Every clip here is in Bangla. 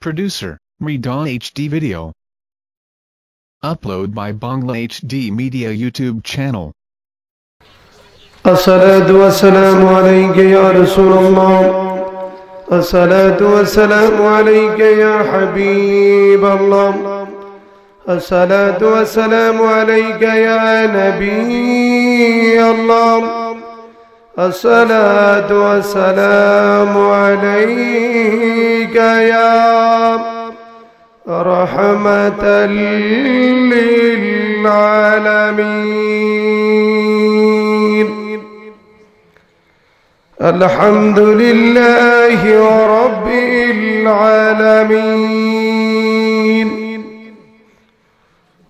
Producer, Redon HD Video. Upload by Bangla HD Media YouTube channel. الصلاة والسلام عليك يا رسول الله. الصلاة والسلام عليك يا حبيب الله. الصلاة والسلام عليك يا نبي الله. الصلاة والسلام عليك يا رحمة للعالمين. الحمد لله رب العالمين،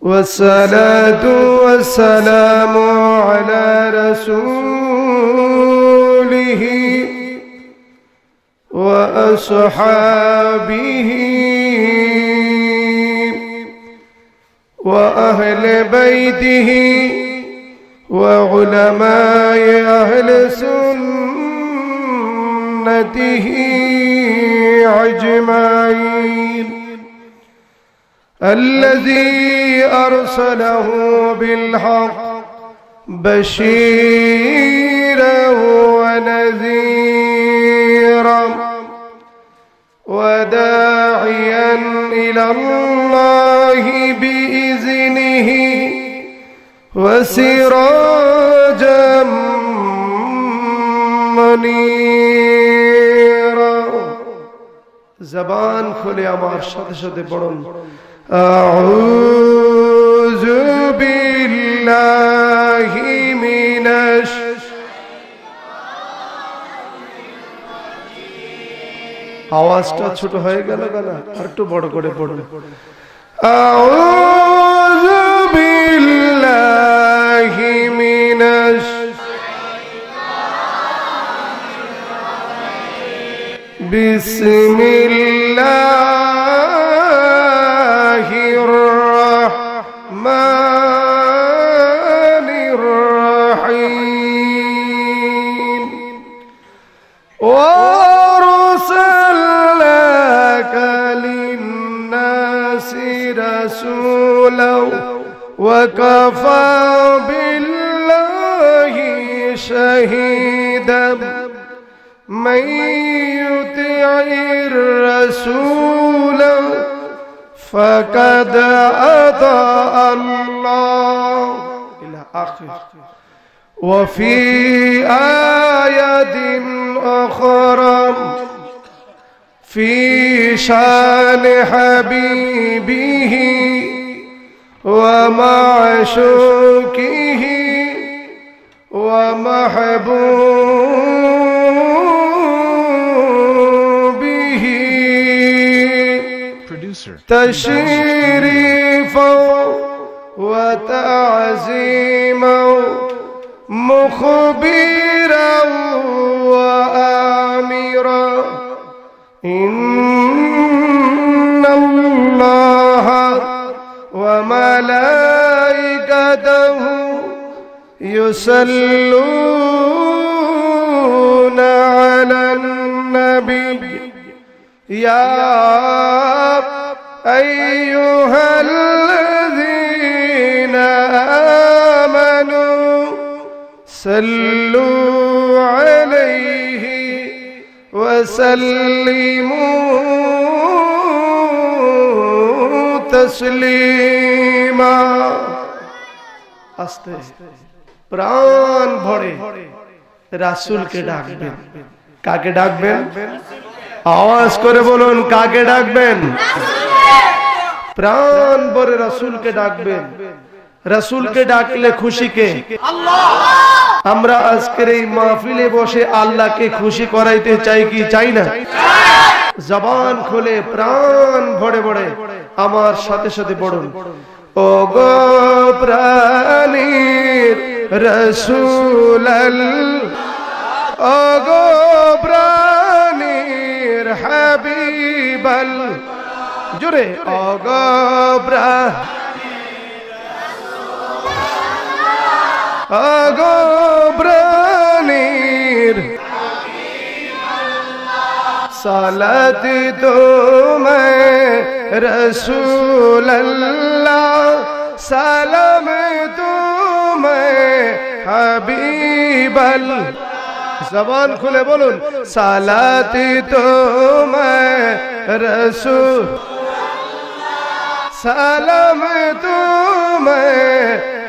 والصلاة والسلام على رسوله وأصحابه وأهل بيته وعلماء أهل سنته أجمعين، الذي أرسله بالحق بشيرا ونذيرا وداعيا إلى الله بإذنه وسراجا منيرا. زبان খুলে আমার সাথে সাথে পড়ুন আউযু বিল্লাহি মিনাশ আওয়াজটা ছোট হয়ে গেল না, আর একটু বড় করে পড়ুন আউযু বিল্লাহি মিনাশ বিসমিল্লাহির রাহমানির রহিম। وأرسلناك للناس رسولا وكفى بالله شهيدا. من يطع الرسول فقد أطاع الله إلى آخره. وفي آية أخرى في شان حبيبه ومعشوقه ومحبوبه تشريفا وتعظيما مخبرا وآمرا. إن الله وملائكته يصلون على النبي يا أيها الذين آمنوا صلوا عليه وسلموا تسليما. আস্তে প্রাণ ভরে রাসূলকে ডাকবেন। কাকে ডাকবেন? আওয়াজ করে বলুন, কাকে ডাকবেন? প্রাণ ভরে রাসূলকে ডাকবেন। রাসূলকে ডাকলে খুশি কে? আল্লাহ। আমরা আজকের এই মাহফিলে বসে আল্লাহকে খুশি করাইতে চাই কি চাই না? জবান খুলে প্রাণ ভরে ভরে আমার সাথে সাথে পড়ুন ও গো প্রাণীর রাসূল ও গো প্রাণীর হাবিব জোরে ও গো প্রাণীর सलात तुम्हें रसूल अल्लाह, सलाम तुम्हें हबीब अल्लाह। जबान खुले बोलून, सलात तुम्हें रसूल, सलाम तुम्हें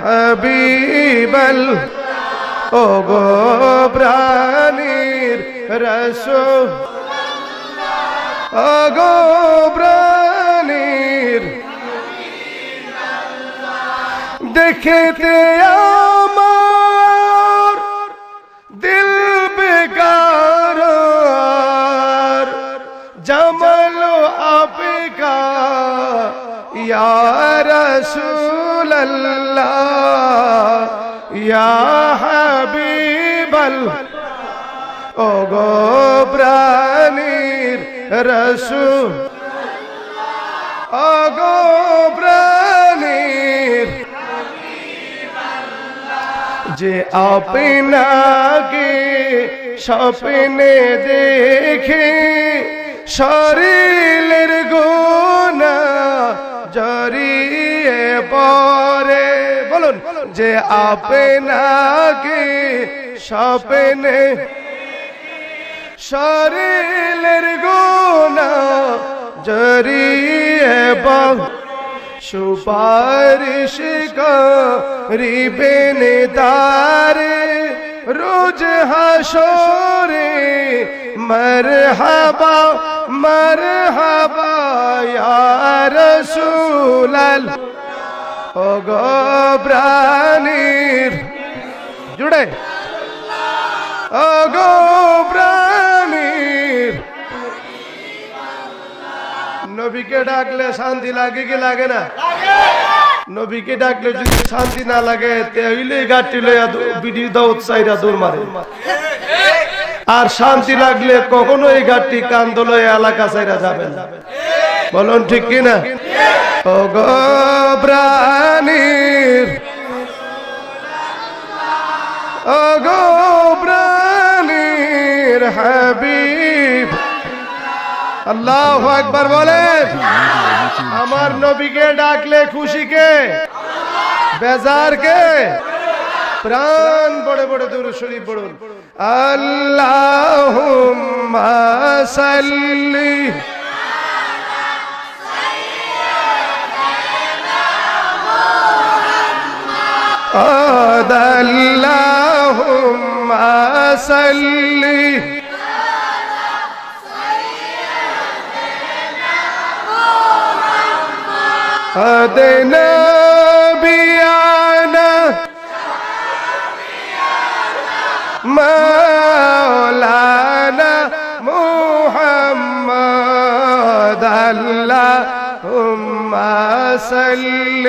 हबीब अल्लाह। ओ गो प्राणीर रसूल, ओ गो प्राणीर देखते আমার दिल बेकार जमलो आपका या रसूल अल्लाह, या हबीब अल्लाह। ओ गो प्राणीर रसूल, ओ गो प्राणीर যে আপনাকে স্বপ্নে দেখে শরীরের গুনাহ জড়িয়ে পড়ে। বলুন, যে আপনাকে স্বপ্নে শরীরের গুনাহ জড়িয়ে পড়ে, সুপারিশ করিবেন তারে রোজ হাসরে। মরহাবা মরহাবা ইয়া রাসূল আল্লাহ। ও গো প্রাণীর জুড়ে, ও গো প্রাণীর নবীকে ডাকলে শান্তি লাগে কি লাগে না? নবীকে ডাকলে যদি শান্তি না লাগে তাহলে গাটি লইয়া বিডি দাউদ সাইরা দৌড় মারে। আর শান্তি লাগলে কখনো এই গাটি কান্দ লইয়া এলাকা সাইরা যাবে না। বলুন ঠিক কি না? ও গো প্রাণীর, ও গো প্রাণীর হাবিব। আল্লাহু আকবার বলেন। আমার নবীকে ডাকলে খুশি কে? বেজার কে? প্রাণ বড়ে বড়ে দুরূদ শরীফ পড়ুন। আল্লাহুম্মা সাল্লি আল্লাহুম্মা সাল্লি أدنى بيانا مولانا محمد اللهم صل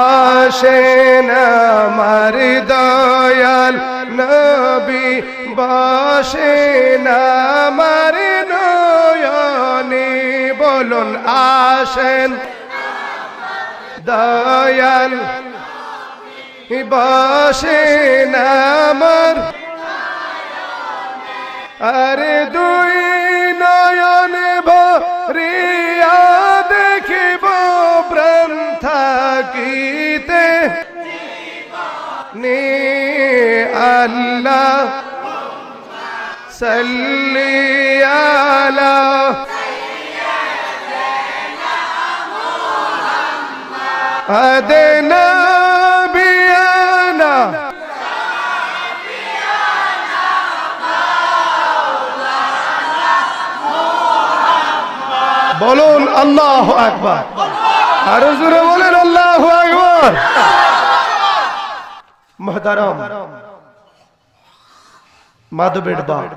আশেনা আমার দয়াল নবী বসেনা আমার নয়নে। বলুন আসেন দয়াল বসেনা আমার, আরে দুই নয়নে ভরিয়া দেখিব প্রাণ থাকিতে নে। আল্লাহ সাল্লি আলা আদনা বিয়ানা বলুন আল্লাহু আকবার। আর জোরে বলেন আল্লাহু আকবার। মুহতারাম মাধবের বাপ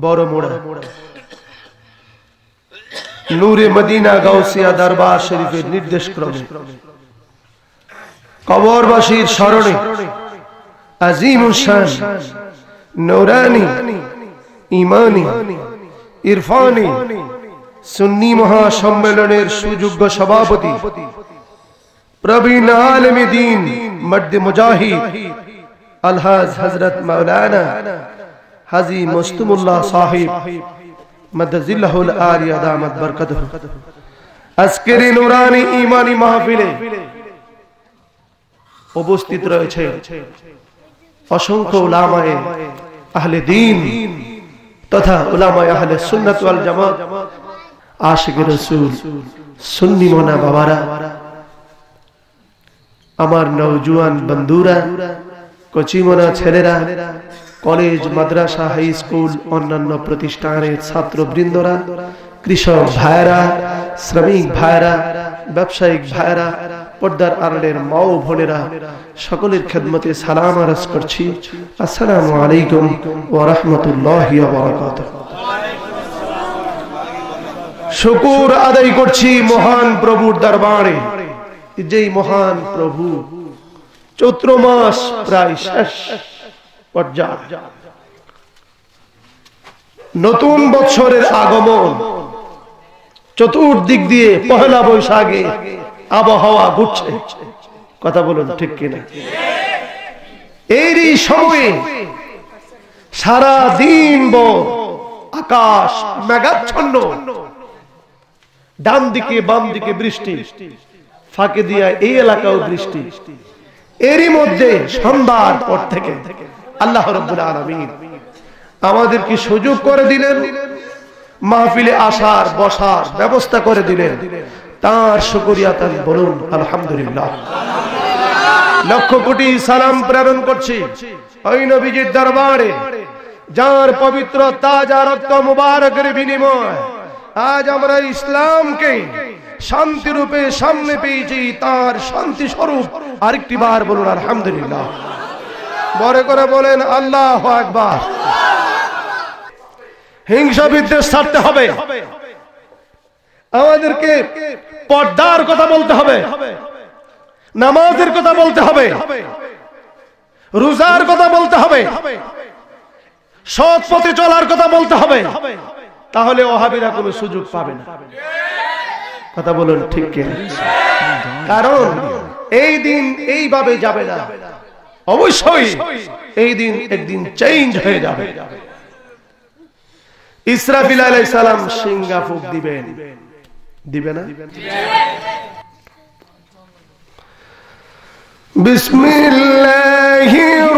বড় মোড়া নূরে মদিনা গাউসিয়া দরবার শরীফের নির্দেশ ক্রমে কবরবাসীর স্মরণে আজিমুল শান নূরানী ঈমানী ইরফানী সুন্নি মহাসম্মেলনের সুযোগ্য সভাপতি প্রবীণ আলেমে দ্বীন মর্দে মুজাহিদ আলহাজ হযরত মাওলানা হাজী মুস্তামুল্লাহ সাহেব মাদাজিল্লাহুল আলিয়া দামাত বরকাতুহু আজকের এই নুরানি ঈমানি মাহফিলে উপস্থিত রয়েছে অসংখ্য উলামায়ে আহলে দ্বীন তথা উলামায়ে আহলে সুন্নাত ওয়াল জামাত আশিকে রাসূল সুন্নি মোনা বাবারা আমার নওজোয়ান বন্ধুরা কচিমনা ছেলেরা কলেজ মাদ্রাসা হাই স্কুল অন্যান্য প্রতিষ্ঠানের ছাত্রবৃন্দরা কৃষক ভাইরা শ্রমিক ভাইরা ব্যবসায়িক ভাইরা পর্দার আড়ালের মা ও বোনেরা সকলের খেদমতে সালাম আরজ করছি আসসালামু আলাইকুম ওয়া রাহমাতুল্লাহি ওয়া বারাকাতুহু শুকর আদায় করছি মহান প্রভুর দরবারে যেই মহান প্রভু চৈত্র মাস প্রায় শেষ পর্যায়ে নতুন বছরের আগমন চতুর্দিক দিয়ে পহেলা বৈশাখে আবহাওয়া ঘুরছে কথা বলুন ঠিক কিনা এরই সময়ে সারা দিন ভর আকাশ মেঘাচ্ছন্ন ডান দিকে বাম দিকে বৃষ্টি ফাঁকে দিয়া এই এলাকাও বৃষ্টি এরই মধ্যে সন্ধ্যার পর থেকে আল্লাহ রাব্বুল আলামিন আমাদের কি সুযোগ করে দিলেন মাহফিলে আসার বসার ব্যবস্থা করে দিলেন তার শুকরিয়া তান বলুন আলহামদুলিল্লাহ লক্ষ কোটি সালাম প্রেরণ করছি ওই নবীজির দরবারে যার পবিত্র তাজা রক্ত মুবারকের বিনিময় আজ আমরা ইসলামকে শান্তি রূপে সামনে পেয়েছি তার শান্তি স্বরূপ আরেকটি বার বলুন আলহামদুলিল্লাহ বড় করে বলেন আল্লাহু আকবার হিংসা বিদ্বেষ ছাড়তে হবে আমাদেরকে পর্দার কথা বলতে হবে নামাজের কথা বলতে হবে রোজার কথা বলতে হবে সৎ পথে চলার কথা বলতে হবে তাহলে ওহাবীরা কোনো সুযোগ পাবে না কথা বলুন ঠিক কিনা কারণ এই দিন এইভাবে যাবে না অবশ্যই এই দিন একদিন চেঞ্জ হয়ে যাবে ইসরাফিল আলাইহিস সালাম সিংহা ফুঁক দিবেন দিবে না বিসমিল্লাহির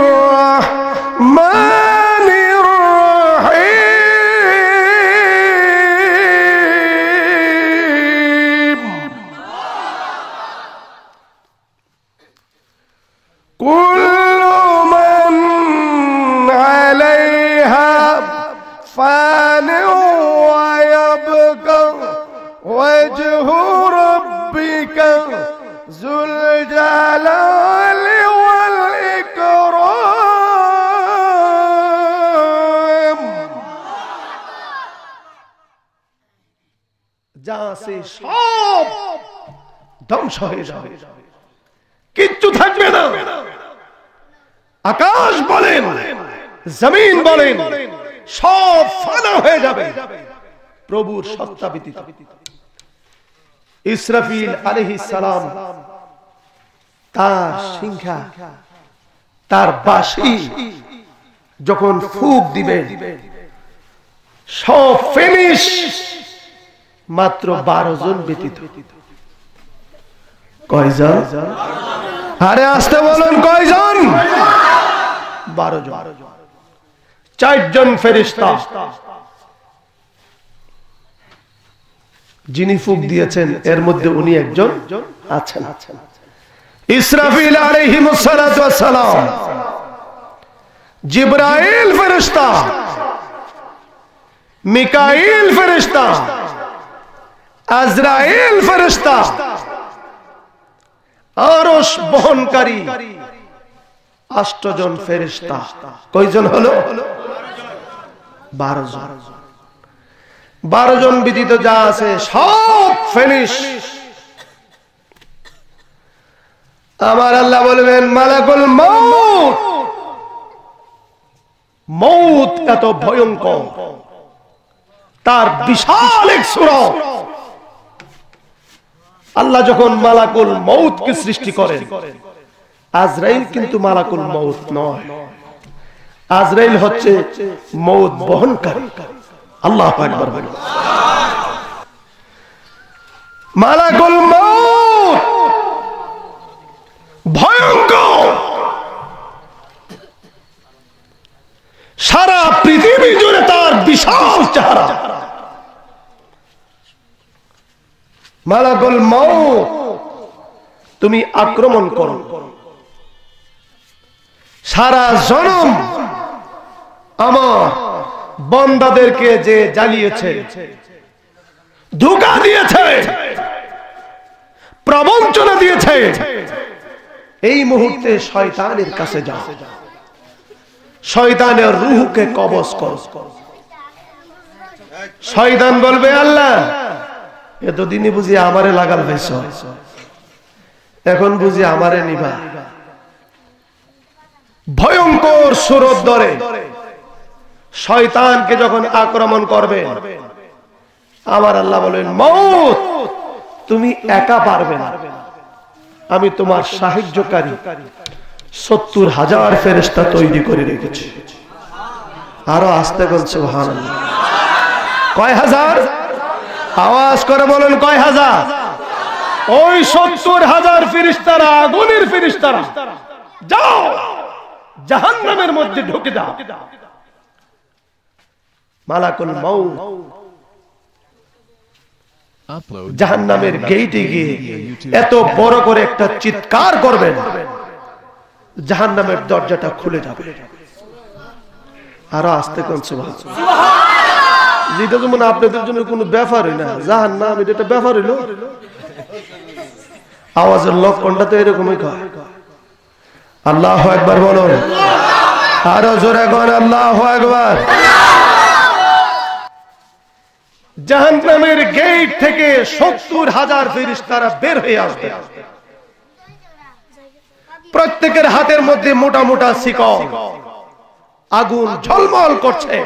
রহমানির রহিম কুল্লু মান আলাইহা ফান ওয়া ইয়াবকা ওয়াজহু রাব্বিকা যুল জালালি ওয়াল ইকরাম যা সে সব ধ্বংস হয়ে যাবে কিচ্ছু থাকবে না আকাশ বলেন জমিন বলেন সব ফানা হয়ে যাবে প্রভুর সত্তা ব্যতীত ইসরাফিল আলাইহিস সালাম তার সিংহা তার বাঁশি যখন ফুঁক দিবেন সব ফিনিশ মাত্র 12 জন ব্যতীত কয়জন আরে আসতে বলুন কয়জন 12 জন 4 জন ফেরেশতা যিনি ফুঁক দিয়েছেন এর মধ্যে উনি একজন আছেন ইসরাফিল আলাইহিস সালাতু ওয়াস সালাম জিবরাইল ফেরেশতা মিকাইল ফেরেশতা আজরাইল ফেরেশতা আরশ বহনকারী 8 জন ফেরেশতা কয়জন হলো 12 জন 12 জন ব্যতীত যা আছে সব ফিনিশ আমার আল্লাহ বলবেন মালাকুল মউত মউত এত ভয়ঙ্কর তার বিশাল এক সূরা আল্লাহ যখন মালাকুল মউতকে সৃষ্টি করেন আজরাইল কিন্তু মালাকুল মউত নয়, আজরাইল হচ্ছে মউত বহনকারী। আল্লাহু আকবার বলুন। মালাকুল মউত ভয়ঙ্কর, সারা পৃথিবী জুড়ে তার বিশাল চেহারা। মালাকুল মউত তুমি আক্রমণ করো, সারা জনম আমার বান্দাদেরকে যে জ্বালিয়েছে, ধোঁকা দিয়েছে, প্রবঞ্চনা দিয়েছে, এই মুহূর্তে শয়তানের কাছে যাও, শয়তানের রূহকে কবজ করো। শয়তান বলবে আল্লাহ এতদিনই বুঝি আমারে লাগাল হয়েছ, এখন বুঝি আমারে নিবা। ভয়ঙ্কর সুরত ধরে শয়তানকে যখন আক্রমণ করবে, আমার আল্লাহ বলেন মউত তুমি একা পারবে না, আমি তোমার সাহায্যকারী ৭০,০০০ ফেরেশতা তৈরি করে রেখেছি। আরো আস্তে বলছে সুবহানাল্লাহ। কয় হাজার? আওয়াজ করে বলেন কয় হাজার? ওই ৭০,০০০ ফেরেশতারা আগুনের ফেরেশতারা, যাও জাহান্নামের মধ্যে ঢুকে দাও। মালাকুল মউত জাহান্নামের গেটে গিয়ে এত বড় করে একটা চিৎকার করবেন, জাহান্নামের দরজাটা খুলে যাবে। আরো আস্তে কোন সুবহানাল্লাহ। যেটা যেমন আপনাদের জন্য কোনো ব্যাপারই না, জাহান্নাম এটা একটা ব্যাপার হইল। আওয়াজের লক্ষণটা তো এরকমই কয়। আল্লাহু আকবার বলুন, আরো জোরে বলেন আল্লাহু আকবার। জাহান্নামের গেট থেকে ৭০,০০০ ফেরেশতারা বের হয়ে আসবে। প্রত্যেকের হাতের মধ্যে মোটা মোটা শিকল, আগুন ঝলমল করছে।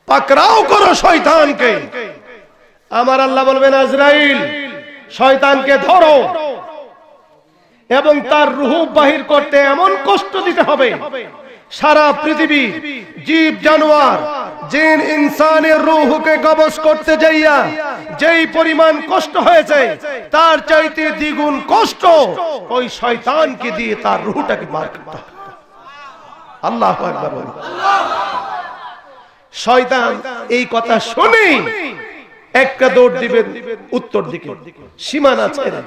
পাকড়াও করো শয়তানকে। আমার আল্লাহ বলবেন আজরাইল শয়তানকে ধরো এবং তার রূহ বাহির করতে এমন কষ্ট দিতে হবে, সারা পৃথিবী জীব জানোয়ার জিন ইনসানের রূহকে কবজ করতে যাইয়া যেই পরিমাণ কষ্ট হয়েছে তার চাইতে দ্বিগুণ কষ্ট ওই শয়তানকে দিয়ে তার রূহটাকে মার করতে হবে। আল্লাহু আকবার বলুন। শয়তান এই কথা শুনে একটা দৌড় দিবেন উত্তর দিকে, সীমানা ছেড়ে,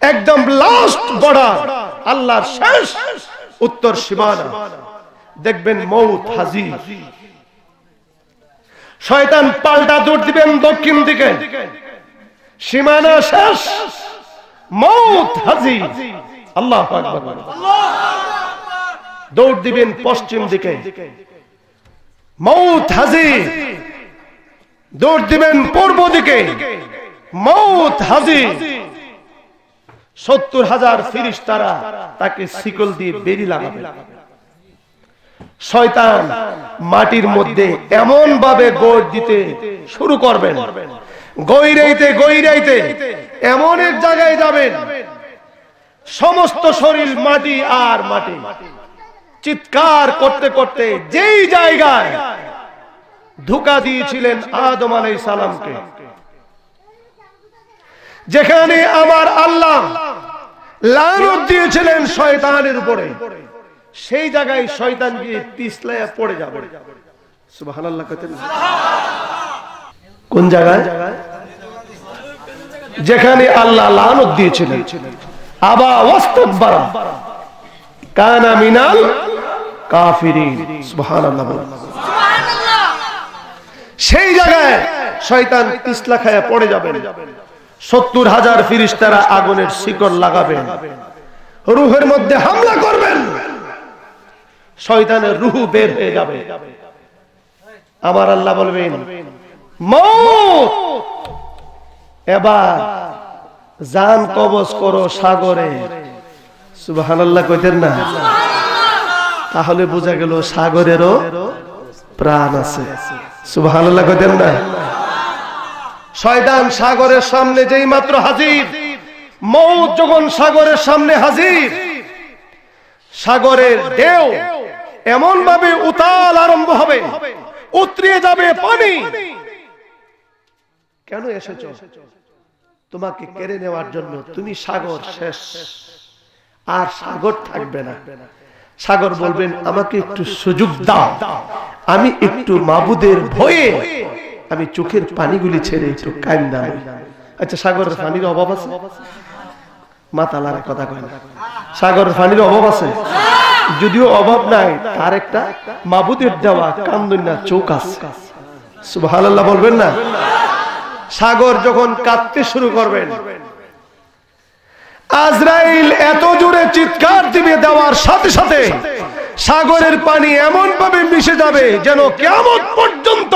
একদম লাস্ট বর্ডার, আল্লাহর শেষ উত্তর সীমানা। দেখবেন মউত হাজির। শয়তান পাল্টা দৌড় দিবেন দক্ষিণ দিকে, সীমানা শেষ, মউত হাজির। আল্লাহু আকবার। দৌড় দিবেন পশ্চিম দিকে, মউত হাজির। দৌড় দিবেন পূর্ব দিকে, মউত হাজির। ৭০,০০০ ফেরেশতারা তাকে শিকল দিয়ে বেড়ি লাগাবে। শয়তান মাটির মধ্যে এমন ভাবে গোড় দিতে শুরু করবেন, গইরাইতে গইরাইতে এমন এক জায়গায় যাবেন সমস্ত শরীর মাটি আর মাটি। চিৎকার করতে করতে যেই জায়গায় ধোঁকা দিয়েছিলেন আদম আলাইহিস সালামকে, যেখানে আমার আল্লাহ লানত দিয়েছিলেন শয়তানের উপরে, সেই জায়গায় শয়তান গিয়ে পিছলায় পড়ে যাবে। সুবহানাল্লাহ। কোন জায়গায়? যেখানে আল্লাহ লানত দিয়েছিলেন। আবা ওয়াস্তাকবারা কানা মিনাল কাফিরিন। সুবহানাল্লাহ। সেই জায়গায় শয়তান পিছলা খায়া পড়ে যাবেন। ৭০,০০০ ফেরেশতারা আগুনের শিকল লাগাবেন, রূহের মধ্যে হামলা করবেন, শয়তানের রূহ বের হয়ে যাবে। আমার আল্লাহ বলবেন মউত এবার জান কবজ করো সাগরে। সুবহানাল্লাহ কইতেন না? তাহলে বোঝা গেল সাগরেরও প্রাণ আছে। সুবহানাল্লাহ কইতেন না? শয়তান সাগরের সামনে যেই মাত্র হাজির, মউত যখন সাগরের সামনে হাজির, সাগরের ঢেউ এমন ভাবে উতাল আরম্ভ হবে, উতরিয়ে যাবে পানি। কেন এসেছো? তোমাকে কেড়ে নেওয়ার জন্য। তুমি সাগর শেষ, আর সাগর থাকবে না। সাগর বলবেন আমাকে একটু সুযোগ দাও, আমি একটু মাবুদের ভয়ে আমি চোখের পানিগুলি ছেড়ে একটু কান্দা। আচ্ছা, সাগরের পানির অভাব আছে? মাতালার কথা কয় না, সাগরের পানির অভাব আছে? যদিও অভাব নাই, তার একটা মাবুদের দেওয়া কান্দনা চোখ আছে। সুবহানাল্লাহ বলবেন না? সাগর যখন কাঁদতে শুরু করবেন, আজরাইল এত জোরে চিৎকার দিবে, দেওয়ার সাথে সাথে সাগরের পানি এমন ভাবে মিশে যাবে যেন কিয়ামত পর্যন্ত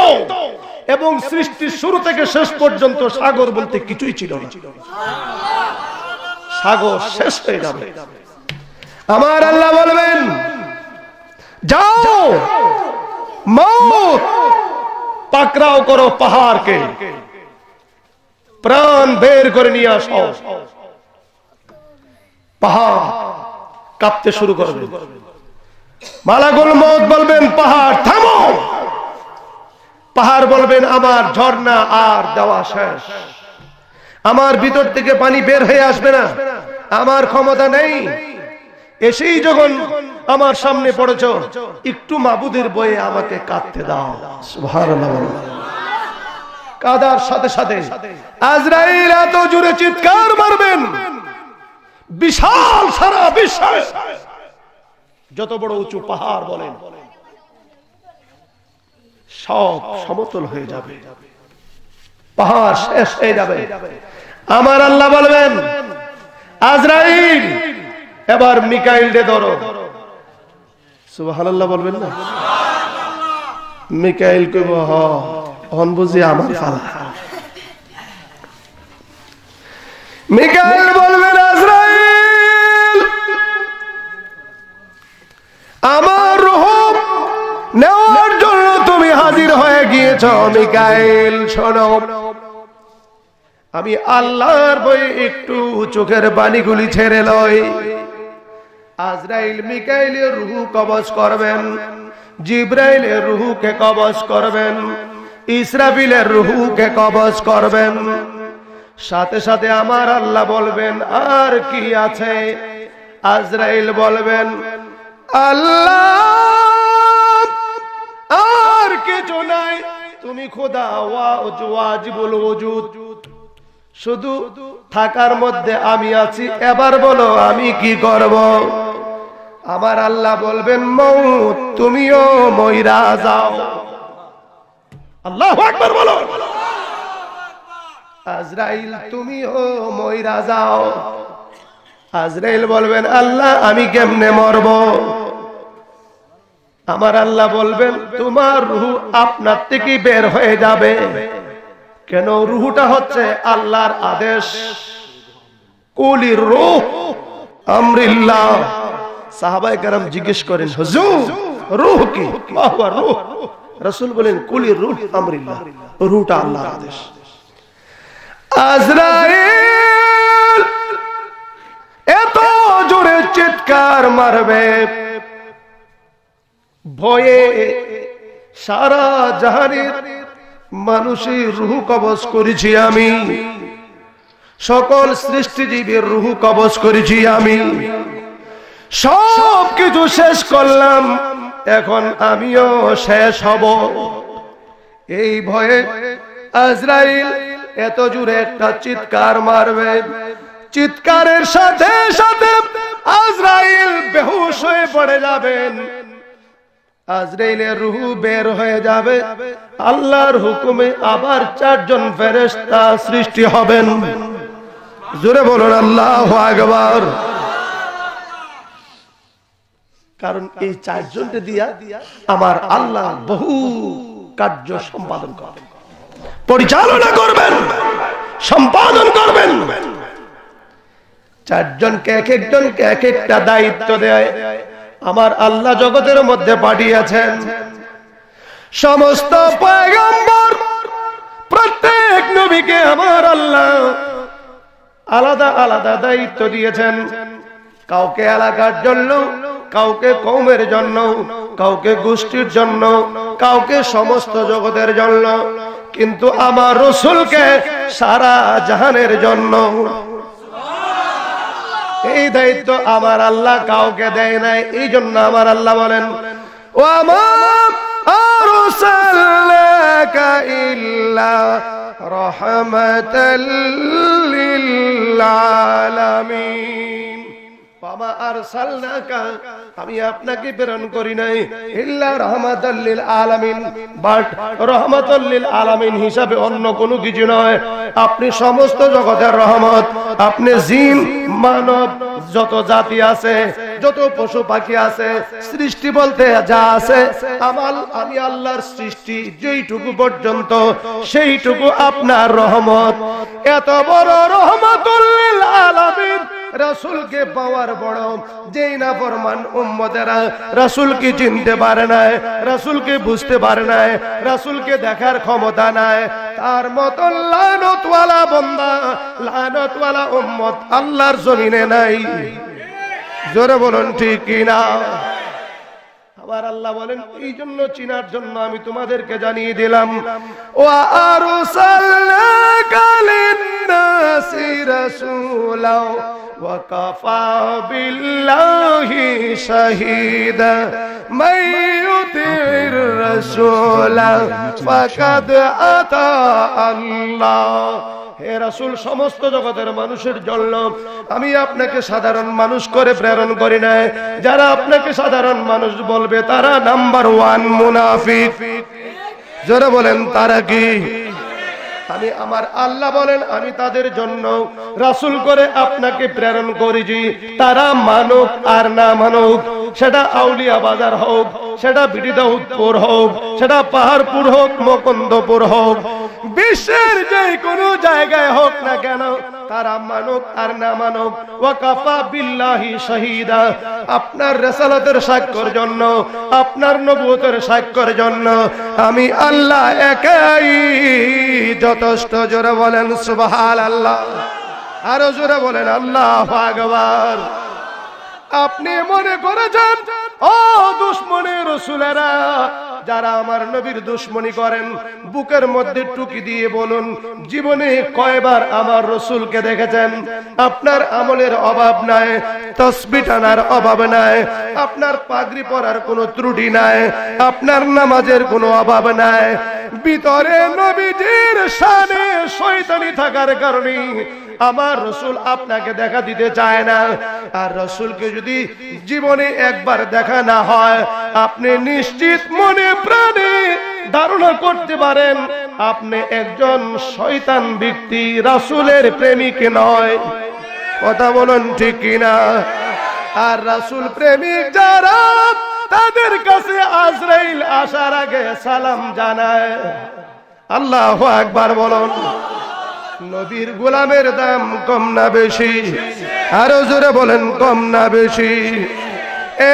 এবং সৃষ্টির শুরু থেকে শেষ পর্যন্ত সাগর বলতে কিছুই ছিল না। সাগর শেষ হয়ে যাবে। আমার আল্লাহ বলবেন যাও মওত পাকড়াও করো পাহাড়কে, প্রাণ বের করে নিয়ে আসো। পাহাড় কাঁপতে শুরু করবে। মালাকুল মউত বলবেন পাহাড় থামো। পাহাড় বলবেন আমার ঝর্ণা আর দেওয়া শেষ, আমার ভিতর থেকে পানি বের হয়ে আসবে না, আমার ক্ষমতা নেই। এসেই যখন আমার সামনে পড়েছো, একটু মাবুদের বয়ে আমাকে কাঁদতে দাও। সুবহানাল্লাহ। কাদার সাথে সাথে আজরাইল এত জোরে চিৎকার মারবেন, বিশাল সারা বিশ্বে যত বড় উঁচু পাহাড় বলেন সব সমতল হয়ে যাবে, পাহাড় শেষ হয়ে যাবে। আমার আল্লাহ বলবেন আজরাইল এবার মিকাইল রে ধরো। সুবহানাল্লাহ বলবেন না? মিকাইল কইব হন বুঝি আমার ফালা। মিকাইল বলবেন আজরাইল আমার রূহ নেওয়ার জন্য তুমি হাজির হয়ে গিয়েছ। মিকাইল শোনো, আমি আল্লাহর ভয়ে একটু চোখের পানিগুলি ছেড়ে লই। আজরাইল মিকাইলের রূহ কবজ করবেন, জিবরাইলের রূহকে কবজ করবেন, ইসরাফিলের রূহকে কবজ করবেন। সাথে সাথে আমার আল্লাহ বলবেন আর কি আছে? আজরাইল বলবেন আল্লাহ আর কিছু নাই, তুমি খোদা ওয়াজিবুল ওজুদ, শুধু থাকার মধ্যে আমি আছি, এবার বলো আমি কি করব? আমার আল্লাহ বলবেন মউত তুমিও মইরা যাও। আল্লাহু আকবার বলো। আজরাইল তুমিও মইরা যাও। আজরাইল বলবেন আল্লাহ আমি কেমনে মরব? আমার আল্লাহ বলবেন তোমার রূহ আপনার থেকে বের হয়ে যাবে। কেন? রূহটা হচ্ছে আল্লাহর আদেশ। কুলির রূহ আমরিল্লাহ। সাহাবায়ে কেরাম জিজ্ঞেস করেন হুজুর রূহ কি? ওয়া রূহ। রাসূল বলেন কুলির রূহ আমরিল্লাহ, রূহটা আল্লাহর আদেশ। আজরাইল এত জোরে চিৎকার মারবে, ভয়ে সারা জাহানের মানুষের রূহ কবজ করেছি আমি, সকল সৃষ্টিজীবের রূহ কবজ করেছি আমি, সব কিছু শেষ করলাম, এখন আমিও শেষ হব। এই ভয়ে আজরাইল এত জোরে একটা চিৎকার মারবে, চিৎকারের সাথে সাথে আজরাইল বেহুশ হয়ে পড়ে যাবেন। আজরাইলের রূহ বের হয়ে যাবে, আল্লাহর হুকুমে আবার চারজন ফেরেশতা সৃষ্টি হবেন। জোরে বলুন আল্লাহু আকবার। কারণ এই চারজনকে দিয়া আমার আল্লাহ বহু কার্য সম্পাদন করবেন, পরিচালনা করবেন, সম্পাদন করবেন। চারজনকে এক একজনকে এক একটা দায়িত্ব দেয় আমার আল্লাহ জগতের মধ্যে পাঠিয়েছেন। সমস্ত পয়গম্বর প্রত্যেক নবীকে আমার আল্লাহ আলাদা আলাদা দায়িত্ব দিয়েছেন। কাউকে এলাকার জন্য, কাউকে কওমের জন্য, কাউকে গোষ্ঠীর জন্য, কাউকে সমস্ত জগতের জন্য, কিন্তু আমার রাসূলকে সারা জাহানের জন্য। এই দায়িত্ব আমার আল্লাহ কাউকে দেয় নাই। এই জন্য আমার আল্লাহ বলেন, ওয়া মা আরসালনাকা ইল্লা রাহমাতাল লিল আলামিন। ওয়া আরসালনাকা, আমি আপনাকে প্রেরণ করি নাই ইল্লা রাহমাতাল লিল আলামিন, বাট রাহমাতাল লিল আলামিন হিসাবে অন্য কোনো কিছু নয়। আপনি সমস্ত জগতের রহমত। আপনি জিন, মানব, যত জাতি আছে, যত পশু পাখি আছে, সৃষ্টি বলতে যা আছে, আমি আল্লাহর সৃষ্টি যেইটুকু পর্যন্ত সেইটুকু আপনার রহমত। এত বড় রহমাতুল লিল আলামিন রাসূলকে পাওয়ার বড়, যেই না ফরমান উম্মতেরা রাসূলকে চিনতে পারে না, রাসূলকে বুঝতে পারে না, রাসূলকে দেখার ক্ষমতা নাই, তার মত লানতওয়ালা বান্দা, লানতওয়ালা উম্মত আল্লাহর জমিনে নাই। জোরে বলুন ঠিক কি না? আবার আল্লাহ বলেন, এই জন্য চিনার জন্য আমি তোমাদেরকে জানিয়ে দিলাম, ওয়া আরসালনাকা লিন-নাসি রাসূলা ওয়া কাফা বিল্লাহি শাহীদা মান ইউতির রাসূলা ফাকাদ আতা আল্লাহ। হে রাসূল, সমস্ত জগতের মানুষের জন্য আমি আপনাকে সাধারণ মানুষ করে প্রেরণ করি না। যারা আপনাকে সাধারণ মানুষ বলবে তারা নাম্বার 1 মুনাফিক। যারা বলেন তারা কি? আমি আমার আল্লাহ বলেন, আমি তাদের জন্য রাসূল করে আপনাকে প্রেরণ করেছি। তারা মানুক আর না মানুক, সেটা আউলিয়া বাজার হোক, সেটা বিডিদাউদপুর হোক, সেটা পাহাড়পুর হোক, মুকুন্দপুর হোক, বিশ্বের যে কোনো জায়গায় হোক না কেন, তারা মানুক আর না মানুক, ওয়া কাফা বিল্লাহি শাহীদা, আপনার রিসালাতের সাক্ষ্যের জন্য, আপনার নবুয়তের সাক্ষ্যের জন্য আমি আল্লাহ একাই যথেষ্ট। জোরে বলেন সুবহানাল্লাহ, আরো জোরে বলেন আল্লাহু আকবার। আপনি মনে করেছেন ও দুশমনের রাসূলেরা, যারা আমার নবীর দুশমনি করেন, বুকের মধ্যে টুকি দিয়ে বলুন, জীবনে কয়বার আমার রাসূলকে দেখেছেন? আপনার আমলের অভাব নাই, তাসবিহ টানার অভাব নাই, আপনার পাগড়ি পরার কোনো ত্রুটি নাই, আপনার নামাজের কোনো অভাব নাই। ভিতরে নবীজির শানে শয়তানি থাকার কারণে আমার রাসূল আপনাকে দেখা দিতে চায় না। আর রাসূলকে যদি জীবনে একবার দেখা না হয়, আপনি নিশ্চিত মনে প্রাণে ধারণা করতে পারেন আপনি একজন শয়তান ব্যক্তি, রাসূলের প্রেমিক নয়। কথা বলুন ঠিক কিনা? আর রাসূল প্রেমিক যারা, তাদের কাছে আজরাইল আসার আগে সালাম জানায়। আল্লাহু আকবার বলুন। নবীর গোলামের দাম কম না বেশি? আরো জোরে বলেন, কম না বেশি?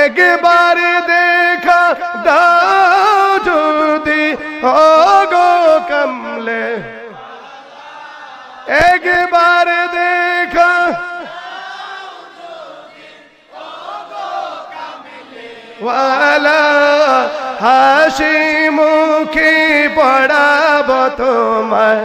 একবারে দেখা দাও যদি ওগো কামলে, একবারে দেখা ওয়ালা হাসি মুখে পড়াবো তোমায়,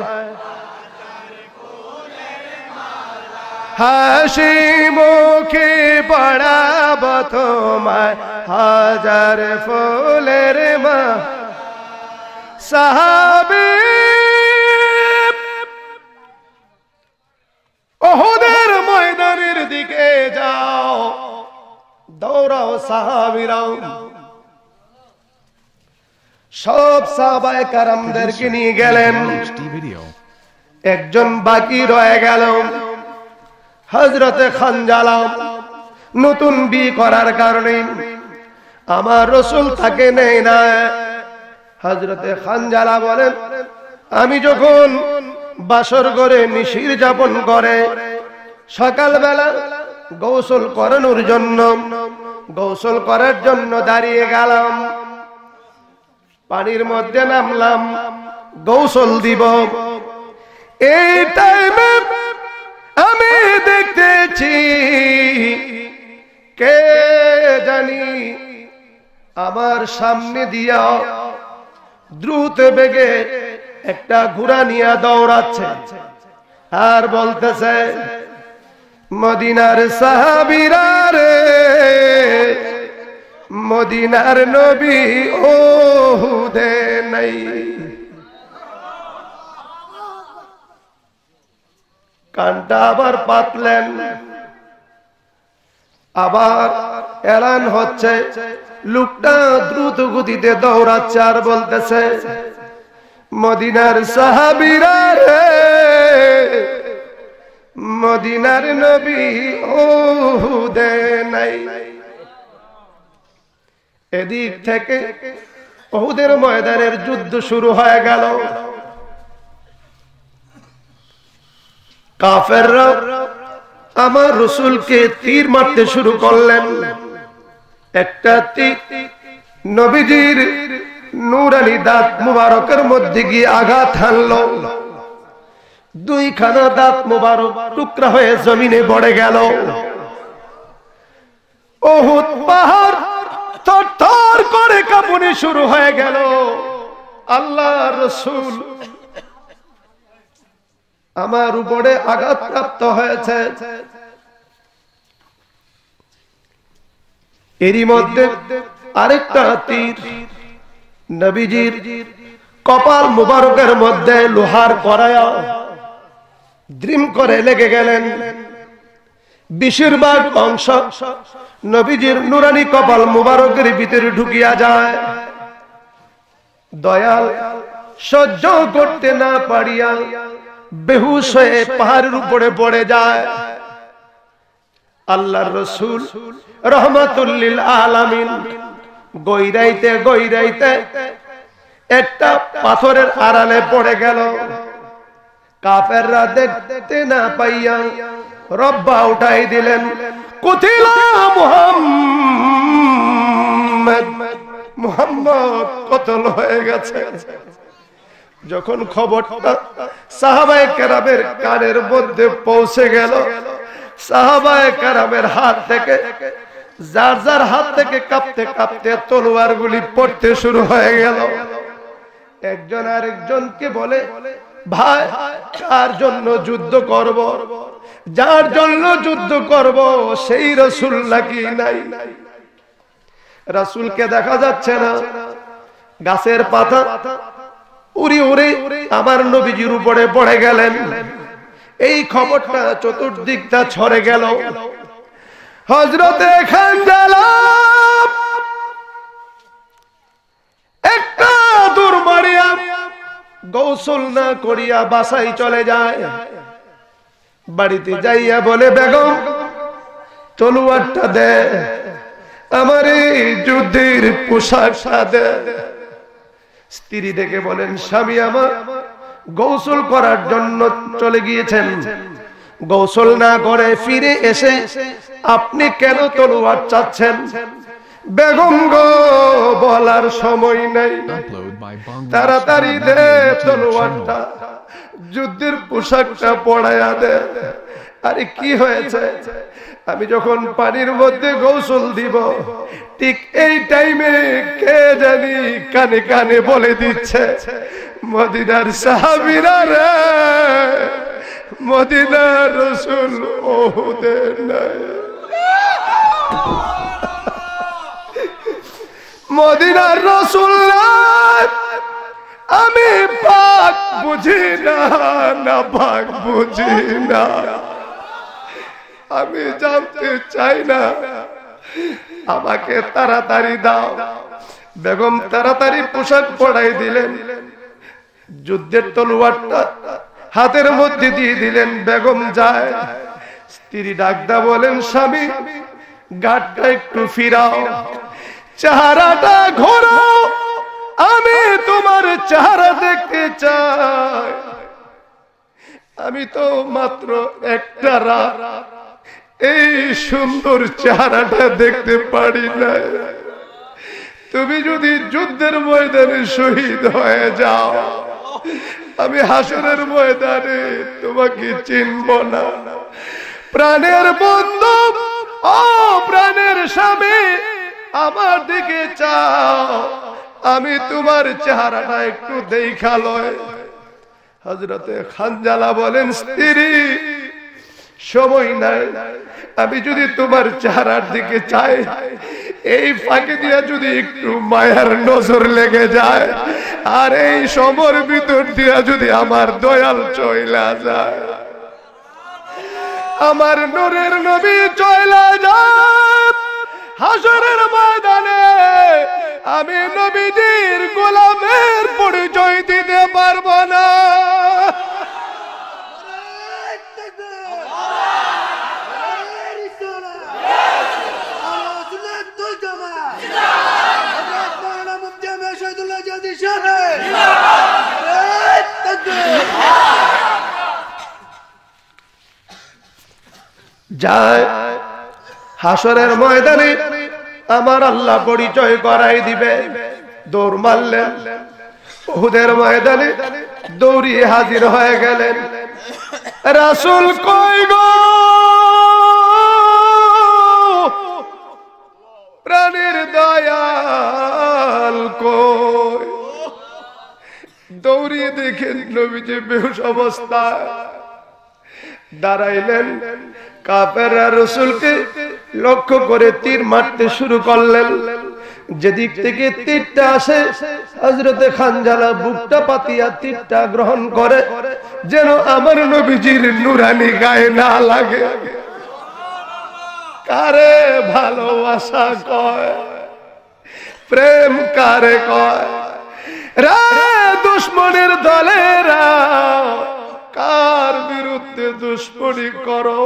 হাসি মুখে পড়াবো তোমায় হাজার ফুলের মা। সাহাবী ওহুদের ময়দানের দিকে যাও, দৌড়াও সাহাবীরাও। সব সাহাবায়ে কেরামদেরকে নিয়ে গেলেন, একজন বাকি রয়ে গেল, হযরতে খানজালা। নতুন বিয়ে করার কারণে আমার রাসূল তাকে নেয় না। হযরতে খানজালা বলেন, আমি যখন বাসর ঘরে নিশির যাপন করে সকালবেলা গোসল করানোর জন্য, গোসল করার জন্য দাঁড়িয়ে গেলাম, পানির মধ্যে নামলাম, গোসল দিব। এই টাইমে আমি দেখতেছি কে জানি আমার সামনে দিয়া দ্রুত বেগে একটা ঘোড়া নিয়ে দৌড়াচ্ছে আর বলতেছে, মদিনার সাহাবীরা রে, মদিনার নবী ওহুদে নাই। কানটা আবার পাতলেন, আবার এলান হচ্ছে, লোকটা দ্রুত গতিতে দৌড়াচ্ছে আর বলতেছে, মদিনার সাহাবীরা রে, মদিনার নবী ওহুদে নাই। এদিক থেকে উহুদের ময়দানের যুদ্ধ শুরু হয়ে গেল। কাফেররা আমার রাসূলকে তীর মারতে শুরু করলেন। একটা তীর নবীজির নূরানি দাঁত মুবারকের মধ্যে গিয়ে আঘাত হানলো। দুইখানা দাঁত মুবারক টুকরা হয়ে জমিনে পড়ে গেল। উহুদ পাহাড় থরথর করে কাঁপুনি শুরু হয়ে গেল। আল্লাহর রাসূল আমার উপরে আঘাতপ্রাপ্ত হয়েছে। এরই মধ্যে আরেকটা তীর নবীজির কপাল মুবারকের মধ্যে লোহার কড়াইয়া দ্রিম করে লেগে গেলেন। বেশিরভাগ অংশ নবীজির নুরানি কপাল মুবারকের ভিতরে ঢুকিয়া যায়। দয়াল সহ্য করতে না পারিয়া বেহুশ হয়ে পাহাড়ের উপরে পড়ে যায়। আল্লাহর রাসূল রাহমাতুল লিল আলামিন গইরাইতে গইরাইতে একটা পাথরের আড়ালে পড়ে গেল। কাফেররা দেখতে না পাইয়া রব্বা উঠাই দিলেন, কুতিলা মুহাম্মদ, মুহাম্মদ কতল হয়ে গেছে। যখন খবরটা সাহাবায়ে কেরামের কানের মধ্যে পৌঁছে গেল, সাহাবায়ে কেরামের হাত থেকে যার যার হাত থেকে কাঁপতে কাঁপতে তলোয়ারগুলি পড়তে শুরু হয়ে গেল। একজন আরেকজনকে বলে, ভাই কার জন্য যুদ্ধ করব? যার জন্য যুদ্ধ করব সেই রাসূল নাকি নাই? রাসূলকে দেখা যাচ্ছে না। গাছের পাতা উড়ে উড়ে আমার নবীজির উপরে পড়ে গেলেন। এই খবরটা চতুর্দিকটা ছড়ে গেল। হযরতে খানজালা একটা দূর মারিয়া গোসল না করিয়া বাসায় চলে যায়। বাড়িতে যাইয়া বলে, বেগম তলোয়ারটা দে, আমার এই যুদ্ধের পোশাকটা দে। স্ত্রী দেখে বলেন, স্বামী আমার গোসল করার জন্য চলে গিয়েছেন, গোসল না করে ফিরে এসে আপনি কেন তলোয়ার চাচ্ছেন? বেগম গো, বলার সময় নাই, তাড়াতাড়ি দে তলোয়ারটা, যুদ্ধের পোশাকটা পরাইয়া দে। আরে কি হয়েছে? আমি যখন পানির মধ্যে গোসল দিব ঠিক এই টাইমে কে জানি কানে কানে বলে দিচ্ছে, মদিনার সাহাবীরা রে, মদিনার রাসূল ওহুদে নাই। মদিনার রাসূল নাই। আমি পাক বুঝি না, না পাক বুঝি না, আমি জানতে চাই না, আমাকে তাড়াতাড়ি দাও। বেগম তাড়াতাড়ি পোশাক পরাই দিলেন, যুদ্ধের তলোয়ারটা হাতের মধ্যে দিয়ে দিলেন। বেগম যায়। স্ত্রী ডাকদা বলেন, স্বামী ঘাটটা একটু ফিরাও, চেহারাটা ঘোরাও, আমি তোমার চেহারা দেখতে চাই। আমি তো মাত্র একটা রাত এই সুন্দর চেহারাটা দেখতে পারি না। তুমি যদি যুদ্ধের ময়দানে শহীদ হয়ে যাও, আমি হাসরের ময়দানে তোমাকে চিনব না। প্রাণের বন্ধু ও প্রাণের স্বামী আমার দিকে চাও, আমি তোমার চেহারাটা একটু দেখা লয়। হযরতে খানজালা বলেন স্ত্রী সময় নাই, আমি যদি তোমার চেহারার দিকে চাই এই ফাঁকে দিয়া যদি একটু মায়ার নজর লেগে যায় আর এই সময়ের ভিতর দিয়া যদি আমার দয়াল চইলা যায়, আমার নূরের নবী চইলা যায় হাসরের ময়দানে, আমি নবীজির গোলামের পরিচয় দিতে পারবো না। যায় হাসরের ময়দানে আমার আল্লাহ পরিচয় করাই দিবে। দৌড় মারলেন, উহুদের ময়দানে দৌড়িয়ে হাজির হয়ে গেলেন। রাসূল কই গো, প্রাণের দয়াল কই? দৌড়িয়ে দেখেন নবীজি বেহুশ অবস্থায় দাঁড়াইলেন। কাফেররা রাসূলকে লক্ষ্য করে তীর মারতে শুরু করলেন। যেদিক থেকে তীরটা আসে হযরতে খানজালা বুকটা পাতিয়া তীরটা গ্রহণ করে যেন আমার নবীজির নূরানি গায়ে না লাগে। কারে ভালোবাসা কয়, প্রেম কারে কয়? রে দুশ্মনের দলেরা কার বিরুদ্ধে দুশ্মনী করো?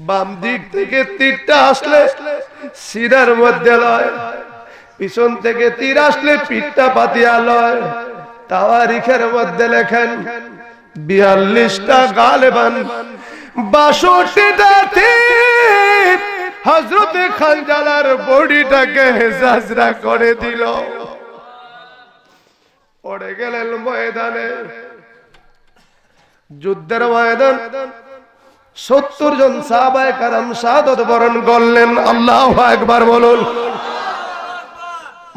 বাম দিক থেকে তীরটা আসলে সিনার মধ্যে লয়, পিছন থেকে তীর আসলে পিঠটা পাতিয়া লয়। তাওয়ারিখের মধ্যে লেখেন 42টা গালেবান 62টা তীর হযরতে খানজালার বডিটাকে জাজরা করে দিল। পড়ে গেলেন ময়দানে, যুদ্ধের ময়দান। 70 জন সাহাবায়ে কেরাম শাহাদাত বরণ করলেন। আল্লাহু আকবার বলুন।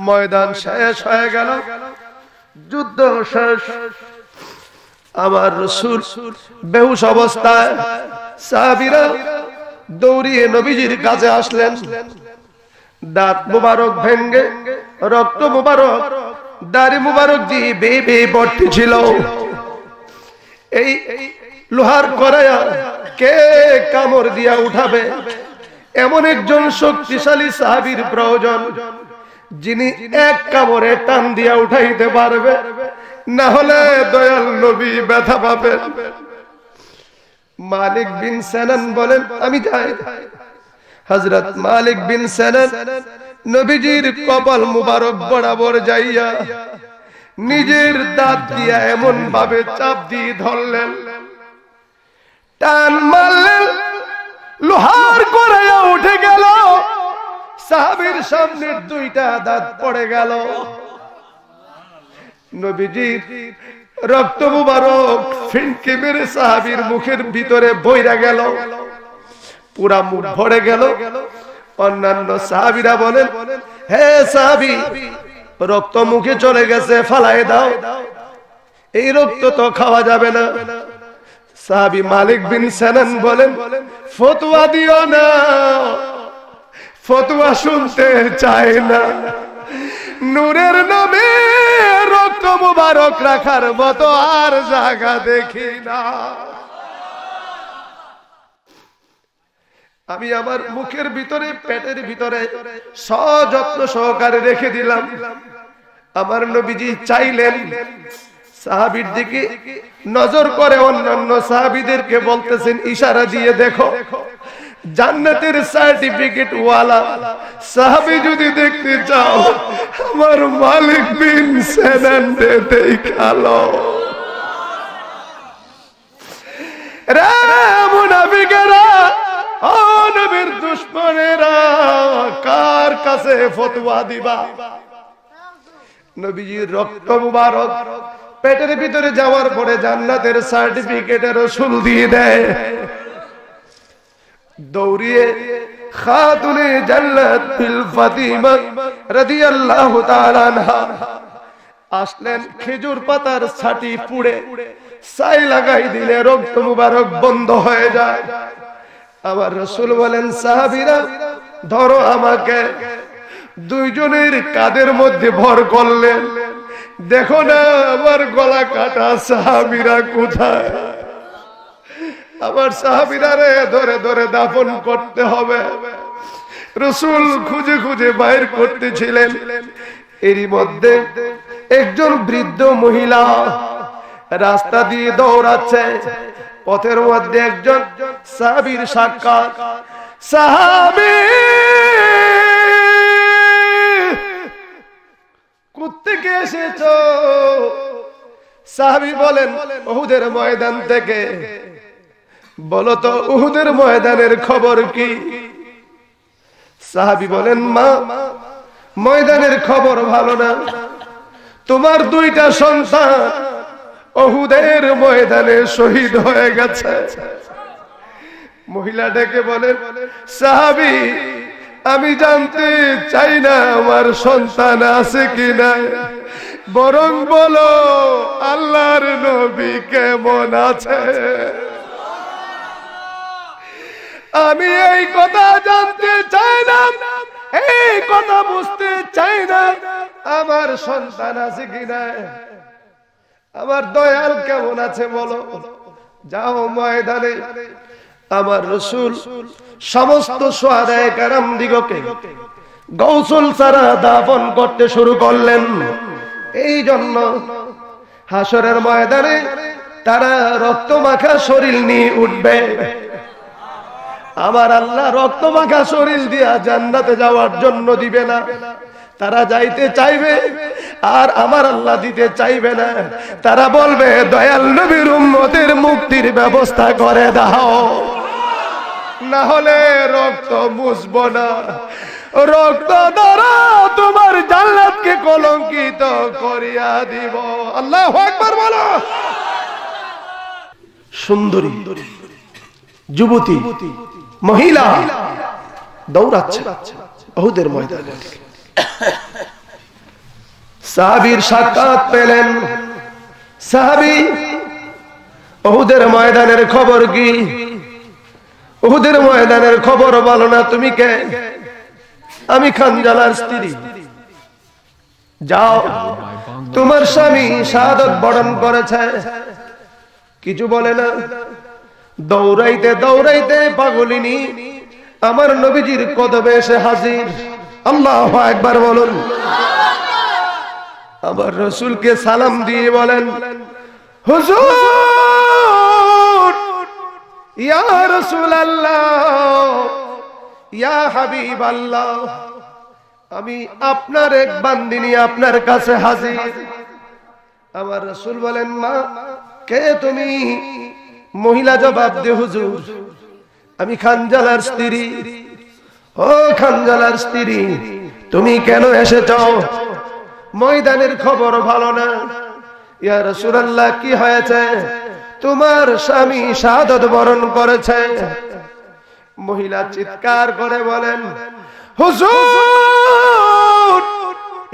ময়দান শেষ হয়ে গেল, যুদ্ধ শেষ। আমার রাসূল বেহুশ অবস্থায়, সাহাবীরা দৌড়িয়ে নবীজির কাছে আসলেন। দাঁত মুবারক ভেঙ্গে রক্ত মুবারক, দাড়ি মুবারক জি বেবে ভর্তি ছিল। এই লোহার কড়াইয়া কে কামড় দিয়া উঠাবে? এমন একজন শক্তিশালী সাহাবীর প্রয়োজন যিনি এক কামড়ে টান দিয়া উঠাইতে পারবে, না হলে দয়াল নবী ব্যথা পাবেন। মালিক বিন সিনান বলেন আমি যাই। হযরত মালিক বিন সিনান নবীজির কপাল মুবারক বরাবর যাইয়া নিজের দাঁত দিয়া এমন ভাবে চাপ দিয়ে ধরলেন, টান মারলেন, লোহার কড়াইয়া উঠে গেল। সাহাবীর সামনে 2টা দাঁত পড়ে গেল। নবীজির রক্ত মুবারক ফিনকে মেরে সাহাবীর মুখের ভিতরে বইরা গেল, পুরা মুখ ভরে গেল। অন্যান্য সাহাবীরা বলেন হে সাহাবী, রক্ত মুখে চলে গেছে, ফালাই দাও, এই রক্ত তো খাওয়া যাবে না। সাহাবী মালিক বিন সিনান বলেন ফতোয়া দিও না, ফতোয়া শুনতে চায় না। নূরের নবী রক্ত মুবারক রাখার মতো আর জায়গা দেখি না। আমি আমার মুখের ভিতরে পেটের ভিতরে সযত্ন সহকারে রেখে দিলাম। আমার নবীজি চাইলেন, সাহাবীর দিকে নজর করে অন্যান্য সাহাবীদেরকে বলতেছেন ইশারা দিয়ে দেখো, জান্নাতের সার্টিফিকেট ওয়ালা সাহাবী যদি দেখতে চাও আমার মালিক বিন সিনান দেখালো। রে মুনাফিকেরা, ও নবীর দুশমনেরা, কার কাছে ফতোয়া দিবা? নবীজির রক্ত মুবারক পেটের ভিতরে যাওয়ার পরে জান্নাতের সার্টিফিকেট রাসূল দিয়ে দেয়। দৌড়িয়ে খাতুনে জান্নাত বিল ফাতিমা রাদিয়াল্লাহু তাআলা আনহা আসলেন। খেজুর পাতার ছাটি পুড়ে ছাই লাগাই দিলে রক্ত মুবারক বন্ধ হয়ে যায়। আমার রাসূল বলেন, সাহাবীরা ধরো আমাকে। দুইজনের কাঁধের মধ্যে ভর করলেন। দেখো না আমার গলা কাটা, সাহাবীরা কোথায়? আমার সাহাবীরা রে ধরে ধরে দাফন করতে হবে। রাসূল খুঁজে খুঁজে বাইর করতেছিলেন। এরই মধ্যে একজন বৃদ্ধ মহিলা রাস্তা দিয়ে দৌড়াচ্ছে। পথের মধ্যে একজন সাহাবীর সাক্ষাৎ। সাহাবী, কোত্থেকে এসেছো? সাহাবী বলেন, উহুদের ময়দান থেকে। বলো তো উহুদের ময়দানের খবর কি? সাহাবী বলেন, মা, ময়দানের খবর ভালো না। তোমার দুইটা সন্তান উহুদের ময়দানে শহীদ হয়ে গেছে। মহিলা ডেকে বলেন, সাহাবী, আমি জানতে চাই না আমার সন্তান আছে কিনা, বরং বলো আল্লাহর নবী কেমন আছে। আমি এই কথা জানতে চাই না, এই কথা বুঝতে চাই না আমার সন্তান আছে কিনা, আমার দয়াল কেমন আছে বলো। যাও ময়দানে। আমার রাসূল সমস্ত শুহাদায়ে কেরাম দিগকে গোসল ছাড়া দাফন করতে শুরু করলেন। এই জন্য হাসরের ময়দানে তারা রক্তমাখা শরীর নিয়ে উঠবে। আমার আল্লাহ রক্তমাখা শরীর দিয়া জান্নাতে যাওয়ার জন্য দিবে না। তারা যাইতে চাইবে আর আমার আল্লাহ দিতে চাইবে না। তারা বলবে, দয়াল নবীর উম্মতের মুক্তির ব্যবস্থা করে দাও, না হলে রক্ত মুছব না। রক্ত দ্বারা তোমার জান্নাতকে কলঙ্কিত করিয়া দিব। আল্লাহু আকবার বলো। সুন্দরী যুবতী মহিলা দৌড়াচ্ছে উহুদের ময়দানে। সাহাবীর সাক্ষাৎ পেলেন। সাহাবী, উহুদের ময়দানের খবর কি? উহুদের ময়দানের খবর বলো না। তুমি কে? আমি খানজালার স্ত্রী। যাও, তোমার স্বামী শাহাদাত বরণ করেছে। কিছু বলে না। দৌড়াইতে দৌড়াইতে পাগলিনী আমার নবীজির কদমে এসে হাজির। আল্লাহু আকবার বলুন। আমার রাসূলকে সালাম দিয়ে বলেন, হুজুর, ইয়া রাসূলুল্লাহ, ইয়া হাবিবাল্লাহ, আমি আপনার এক বান্দিনী আপনার কাছে হাজির। আমার রাসূল বলেন, মা, কে তুমি? মহিলা জবাব দে, হুজুর, আমি খানজালার স্ত্রী। ও খানজালার স্ত্রী, তুমি কেন এসেছ? ময়দানের খবর ভালো না। ইয়া রাসূলুল্লাহ, কি হয়েছে? তোমার স্বামী শাহাদাত বরণ করেছে। মহিলা চিৎকার করে বলেন, হুজুর,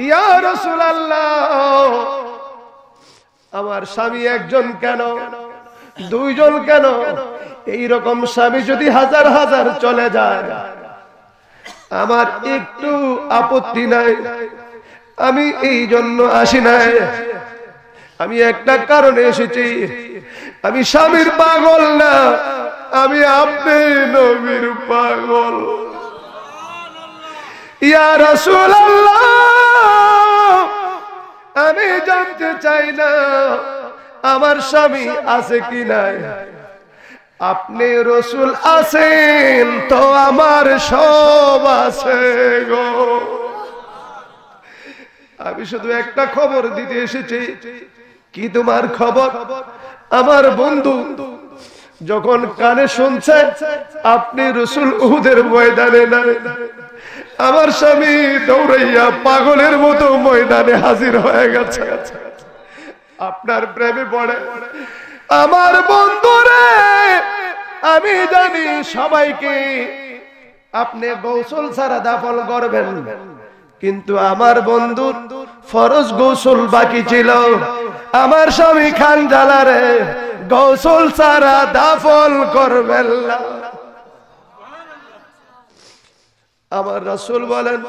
ইয়া রাসূলুল্লাহ, আমার স্বামী একজন কেন, দুইজন কেন? এই রকম স্বামী যদি হাজার হাজার চলে যায় আমার একটু আপত্তি নাই। আমি এই জন্য আসি নাই, আমি একটা কারণে এসেছি। আমি স্বামীর পাগল না, আমি আপনি নবীর পাগল। ইয়া রাসূলুল্লাহ, আমি জানতে চাই না আমার স্বামী আছে কি নাই। আপনি রাসূল আছেন তো আমার সব আছে গো। আমি শুধু একটা খবর দিতে এসেছি। কি তোমার খবর? আমার বন্ধু যখন কানে শুনছে আপনি রাসূল উহুদের ময়দানে নাই, আমার স্বামী দৌড়াইয়া পাগলের মতো ময়দানে হাজির হয়ে গেছে। আপনার প্রেমে পড়ে। আমার বন্ধুরে আমি জানি সবাইকে আপনি গোসল ছাড়া দাফন করবেন, কিন্তু আমার বন্ধুর ফরজ গোসল বাকি ছিল। আমার স্বামী খানজালারে গোসল ছাড়া দাফন করবেন না। আমার রাসূল বলেন,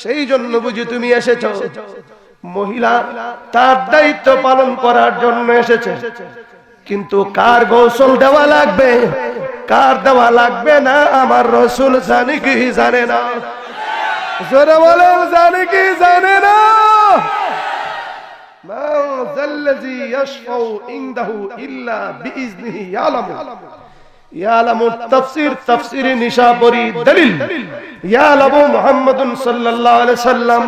সেই জন্য বুঝি তুমি এসেছো? মহিলা তার দায়িত্ব পালন করার জন্য এসেছে, কিন্তু কার গোসল দেওয়া লাগবে কার দেওয়া লাগবে না আমার রাসূল জানে কি জানে না? জোরে বলেন, জানে কি জানে না? মা যাল্লাযী ইয়াশফাউ ইনদাহু ইল্লা বিইজনিহি ইয়ালামু তাফসীর তাফসীরে নিশাপুরী দলিল ইয়ালামু মুহাম্মাদুন সাল্লাল্লাহু আলাইহি সাল্লাম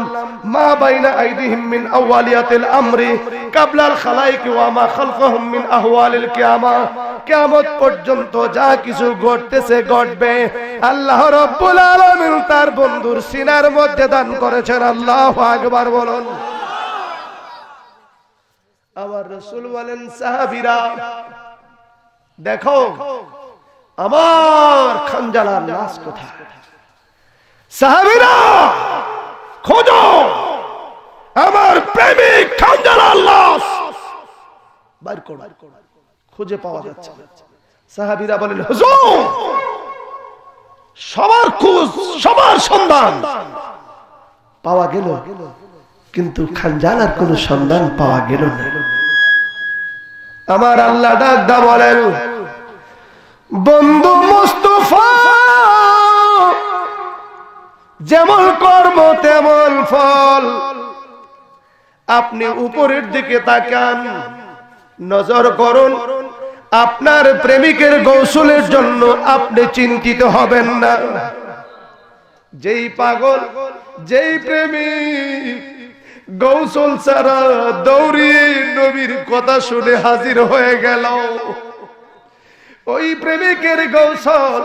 মা বাইনা আইদিহিম মিন আওয়ালিয়াতিল আমরি ক্বাবলাল খালাইক ওয়া মা খালফাহুম মিন আহওয়ালিল কিয়ামা। কিয়ামত পর্যন্ত যা কিছু ঘটতেছে ঘটবে আল্লাহ রাব্বুল আলামিন তার বন্ধুর সিনার মধ্যে দান করেছেন। আল্লাহু আকবার বলুন। আমার রাসূল বলেন, সাহাবীরা দেখো আমার খানজালার লাশ কোথায়? সাহাবীরা খোঁজো আমার প্রেমিক খানজালার লাশ বের করো। খুঁজে পাওয়া যাচ্ছে না। সাহাবীরা বলেন, হুজুর সবার খোঁজ সবার সন্ধান পাওয়া গেল, কিন্তু খানজালার কোনো সন্ধান পাওয়া গেল না। আমার আল্লাহ ডাকদা বলেন, বন্ধু মুস্তাফা যেমন কর্ম তেমন ফল। আপনি উপরের দিকে তাকান, নজর করুন, আপনার প্রেমিকের গোসলের জন্য আপনি চিন্তিত হবেন না। যেই পাগল যেই প্রেমিক গোসল ছাড়া দৌড়িয়ে নবীর কথা শুনে হাজির হয়ে গেল, ওই প্রেমিকের গোসল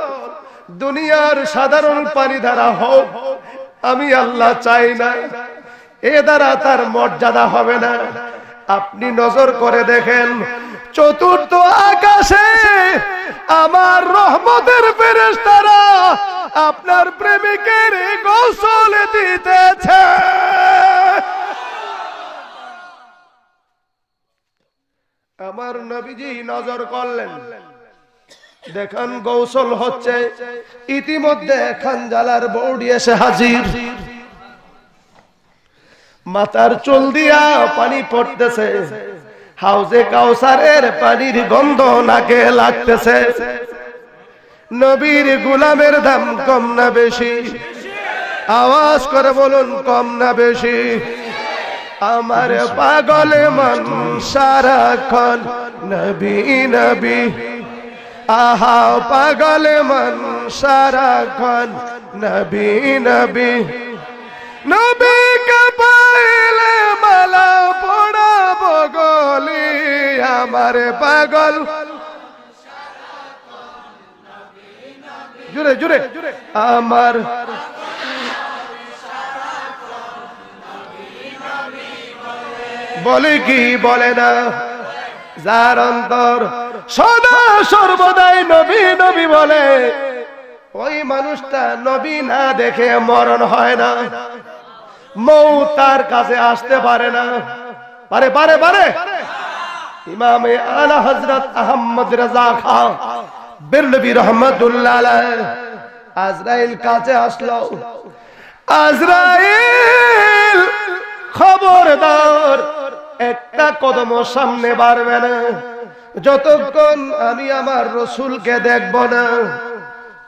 দুনিয়ার সাধারণ পানি দ্বারা হোক, আমি আল্লাহ চাই না, এ দ্বারা তার মর্যাদা হবে না। আপনি নজর করে দেখেন, চতুর্থ আকাশে আমার রহমতের ফেরেশতারা আপনার প্রেমিকের গোসল দিতেছে। আমার নবীজি নজর করলেন, দেখেন গোসল হচ্ছে। ইতিমধ্যে খানজালার বউডি এসে হাজির, মাথার চুল দিয়া পানি পড়তেছে, হাউজে কাউসারের পানির গন্ধ নাকে লাগতেছে। নবীর গোলামের দাম কম না বেশি? আওয়াজ করে বলুন, কম না বেশি? আমার পাগল মন সারাক্ষণ নবী নবী, আহা পাগল মন সারাক্ষণ নবী নবী। নবীকে পাইলে মালা পড়াব গলি, আমার পাগল জুড়ে জুড়ে আমার বলে কি বলে না? যার অন্তর সদা সর্বদাই নবী নবী বলে, ওই মানুষটা নবী না দেখে মরণ হয় না, মৌত তার কাছে আসতে পারে না। পারে পারে পারে ইমামে আলা হযরত আহমদ রাজা খান বেরলভী রহমাতুল্লাহ আলাইহি আজরাইল কাছে আসলো। আজরাইল খবরদার একটা কদম সামনে বাড়বে না যতক্ষণ আমি আমার রাসূলকে দেখব না।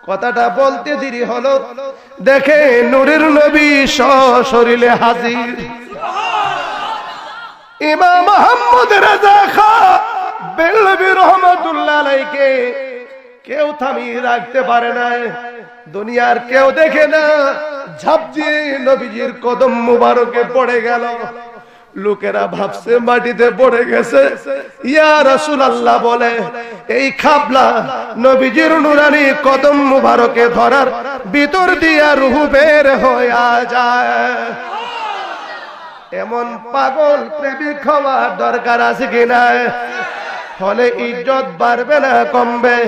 কথাটা বলতে দেরি হলো, দেখে নূরের নবী সশরীরে হাজির। ইমাম মুহাম্মদ রাজা খান বেরলভী রহমাতুল্লাহ আলাইহিকে কেউ থামিয়ে রাখতে পারে না, দুনিয়ার কেউ দেখে না, ঝাঁপ দিয়ে নবীজির কদম মুবারকে পড়ে গেল। লোকেরা ভাবছে মাটিতে পড়ে গেছে। ইয়া রাসূলুল্লাহ বলে, এই খাবলা নবীজির নুরানি কদম মুবারকে ধরার ভিতর দিয়া রূহ বের হয়ে যায়। এমন পাগল প্রেমিক হওয়ার দরকার আছে কিনা? হলে ইজ্জত বাড়বে না কমবে?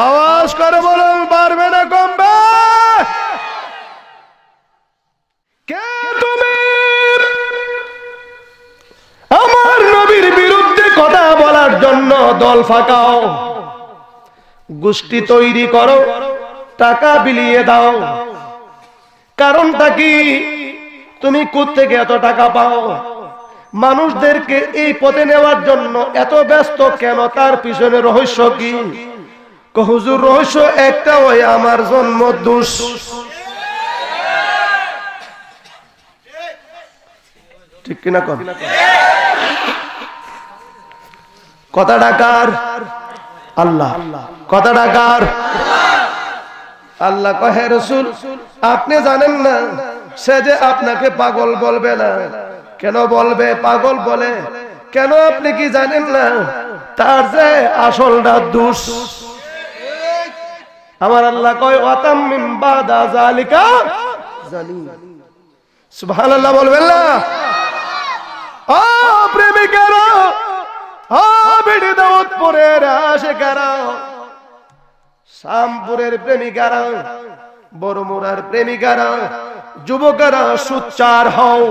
আওয়াজ করে বলুন, পারবে না কমবে? কে তুমি আমার নবীর বিরুদ্ধে কথা বলার জন্য দল ফাঁকাও, গোষ্ঠী তৈরি করো, টাকা বিলিয়ে দাও? কারণটা কি? তুমি কোত্থেকে এত টাকা পাও? মানুষদেরকে এই পথে নেওয়ার জন্য এত ব্যস্ত কেন? তার পিছনে রহস্য কি? হুজুর রহস্য একটা, ওই আমার জন্ম দোষ। ঠিক কিনা কম? কথা ডাকার আল্লাহ, কথা ডাকার আল্লাহ। কহে রাসূল আপনি জানেন না সে যে আপনাকে পাগল বলবে না? কেন বলবে? পাগল বলে কেন আপনি কি জানেন না? তার যে আসলটা দোষ। আমার আল্লাহ কয় ওয়াতাম মিন বাদা যালিকা জানি। সুবহানাল্লাহ বলবেন না? ও প্রেমিকারা, ও বেড়ে দাউদপুরের আশিকারা, শামপুরের প্রেমিকারা, বড়মুড়ার প্রেমিকারা, যুবকেরা সুচ্চার হও,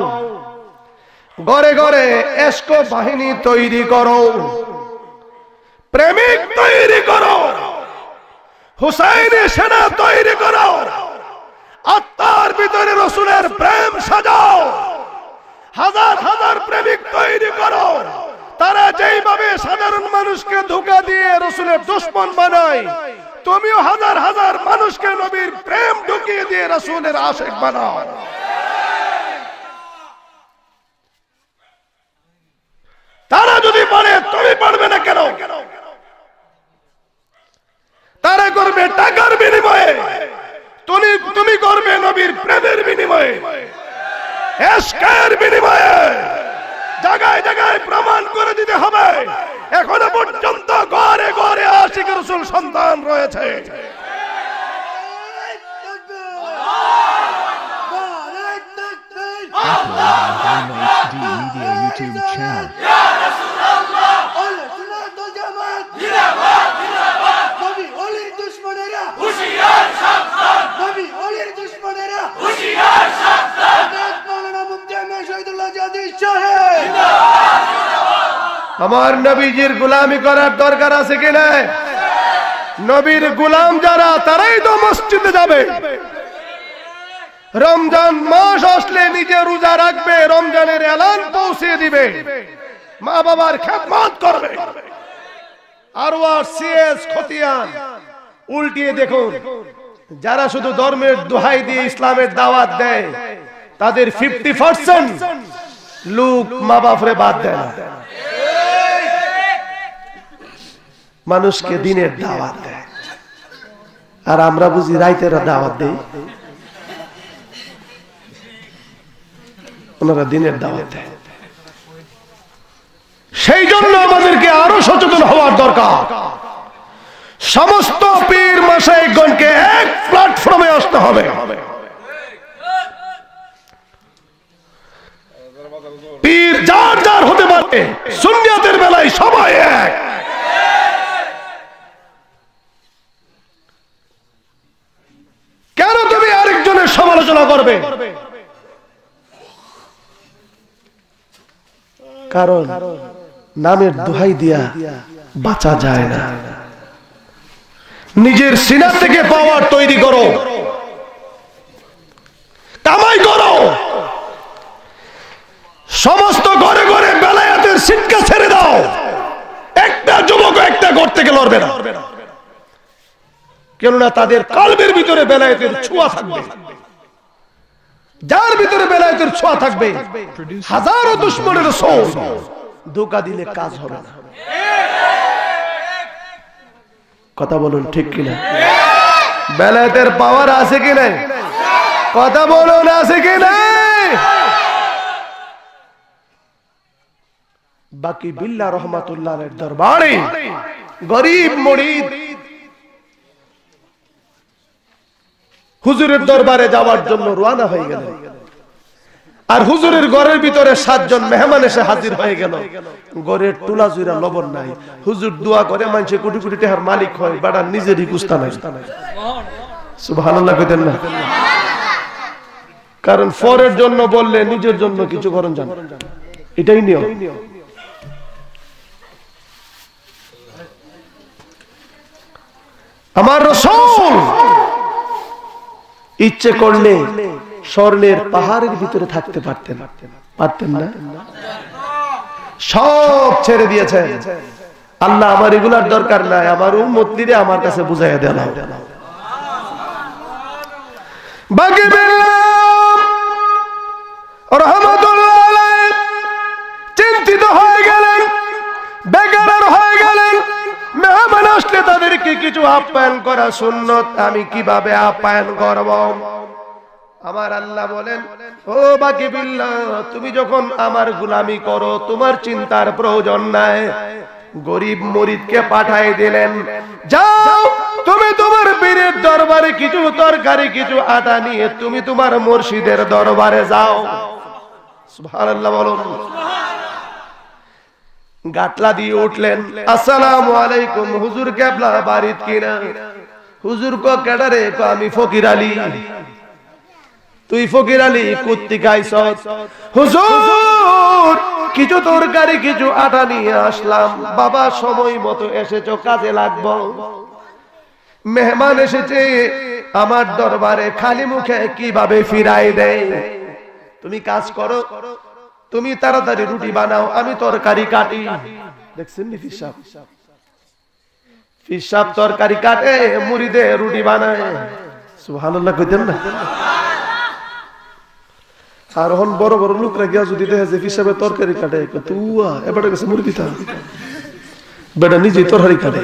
ঘরে ঘরে এসকো বাহিনী তৈরি করো, প্রেমিক তৈরি করো, হুসাইনি সেনা তৈরি করো, আত্মার ভিতরে রাসূলের প্রেম সাজাও, হাজার হাজার প্রেমিক তৈরি করো। তারা যেইভাবে সাধারণ মানুষকে ধোঁকা দিয়ে রাসূলের দুশমন বানায়, তুমিও হাজার হাজার মানুষকে নবীর প্রেম ঢুকিয়ে দিয়ে রাসূলের আশিক বানাও। তারা যদি পারে তুমি পারবে না কেন? তারা করবে টাকার বিনিময়ে, তুমি করবে নবীর প্রেমের বিনিময়ে, ইশকের বিনিময়ে। জায়গায় জায়গায় প্রমাণ করে দিতে হবে এখনো পর্যন্ত ঘরে ঘরে আশিক রাসূল সন্তান রয়েছে। আমার নবীজির গোলামি করার দরকার আছে কি না? নবীর গোলাম যারা তারাই তো মসজিদে যাবে। রমজান মাস আসলে নিজে রোজা রাখবে, রমজানের এলান পৌঁছে দিবে, মা বাবার খেদমত করবে। আর সিএস খতিয়ান উল্টিয়ে দেখুন, যারা শুধু ধর্মের দোহাই দিয়ে ইসলামের দাওয়াত দেয় তাদের 50% লোক মা বাপরে বাদ দেয় না, মানুষকে দিনের দাওয়াত দেয়। আর আমরা বুঝি রাইতের দাওয়াত দেই, ওনারা দিনের দাওয়াত দেয়। সেই জন্য আমাদেরকে আরো সচেতন হওয়ার দরকার। সমস্ত পীর মাশায়েখগণকে এক প্ল্যাটফর্মে আসতে হবে। পীর যার যার হতে পারে, সুন্নিয়তের বেলায় সবাই এক। কেন তুমি আরেকজনের সমালোচনা করবে? কারণ নামের দোহাই দিয়া বাঁচা যায় না। নিজের সিনা থেকে পাওয়ার তৈরি করো, কামাই করো। সমস্ত ঘরে ঘরে বেলায়েতের শিক্ষা ছেড়ে দাও। একটা যুবক একটা ঘর থেকে লড়বে না, কেননা তাদের কলবের ভিতরে বেলায়েতের ছোঁয়া থাকবে। যার ভিতরে বেলায়েতের ছোঁয়া থাকবে, হাজারো দুশমনের সোল ধোঁকা দিলে কাজ হবে না। কথা বলুন ঠিক কিনা? বেলায়েতের পাওয়ার আছে কি নাই? কথা বলুন আছে কি নাই? বাকি বিল্লাহ রহমাতুল্লাহের দরবারে গরিব মুরিদ হুজুরের দরবারে যাওয়ার জন্য রওনা হয়ে গেলেন। আর হুজুরের ঘরের ভিতরে 7 জন মেহমান এসে হাজির হয়ে গেল, ঘরের টুলা জুরা লবণ নাই। হুজুর দোয়া করে মানুষে কোটি কোটি টাকার মালিক হয়, বাড়া নিজেরই গুস্তা নাই। সুবহানাল্লাহ কইতেন না? কারণ ফরের জন্য বললে নিজের জন্য কিছু করেন জান, এটাই নিয়ম। আমার রাসূল ইচ্ছে করলে স্বর্ণের পাহাড়ের ভিতরে থাকতে পারতেন, পারতেন না? সব ছেড়ে দিয়েছেন। আল্লাহ আমার এগুলার দরকার নাই, আমার উম্মতটিরে আমার কাছে বুঝাইয়া দেন। বাকি রাহমাতুল্লাহ আলাইহি চিন্তিত হয়ে গেলেন, বেকার হয়ে গেলেন। মেহমান আসলে তাদেরকে কিছু আপ্যায়ন করা সুন্নত, আমি কিভাবে আপ্যায়ন করব? আমার আল্লাহ বলেন, ও বাকি বিল্লাহ, তুমি যখন আমার গোলামি করো তোমার চিন্তার প্রয়োজন নাই। গরিব মুরিদকে পাঠাই দিলেন, যাও তুমি তোমার পীরের দরবারে কিছু তরকারি কিছু আটা নিয়ে তুমি তোমার মুর্শিদের দরবারে যাও। সুবহানাল্লাহ বলুন। গাটলা দিয়ে উঠলেন, আসসালামু আলাইকুম হুজুর, কেবলা বাড়িত কিনা? হুজুর কো কেডারে? কো আমি ফকির আলী। তুই ফকির আলী কুত্তি খাইছস? হুজুর কিছু তরকারি কিছু আটা নিয়ে আসলাম। বাবা সময় মতো এসেছো, কাজে লাগবো। মেহমান এসেছে আমার দরবারে, খালি মুখে কিভাবে ফিরাই দেয়? তুমি কাজ করো, তুমি তাড়াতাড়ি রুটি বানাও, আমি তরকারি কাটি। দেখছেন নি ফিসাব? ফিসাব তরকারি কাটে, মুড়িদে রুটি বানায়। সুবহানাল্লাহ কইতেন না? আর হন বড় বড় লোকরা গিয়া যদি দেখে যে ফিসাবে তরকারি কাটে, তুয়া এবারে গেছে মুড়ি দিতা, বেটা নিজে তরকারি কাটে।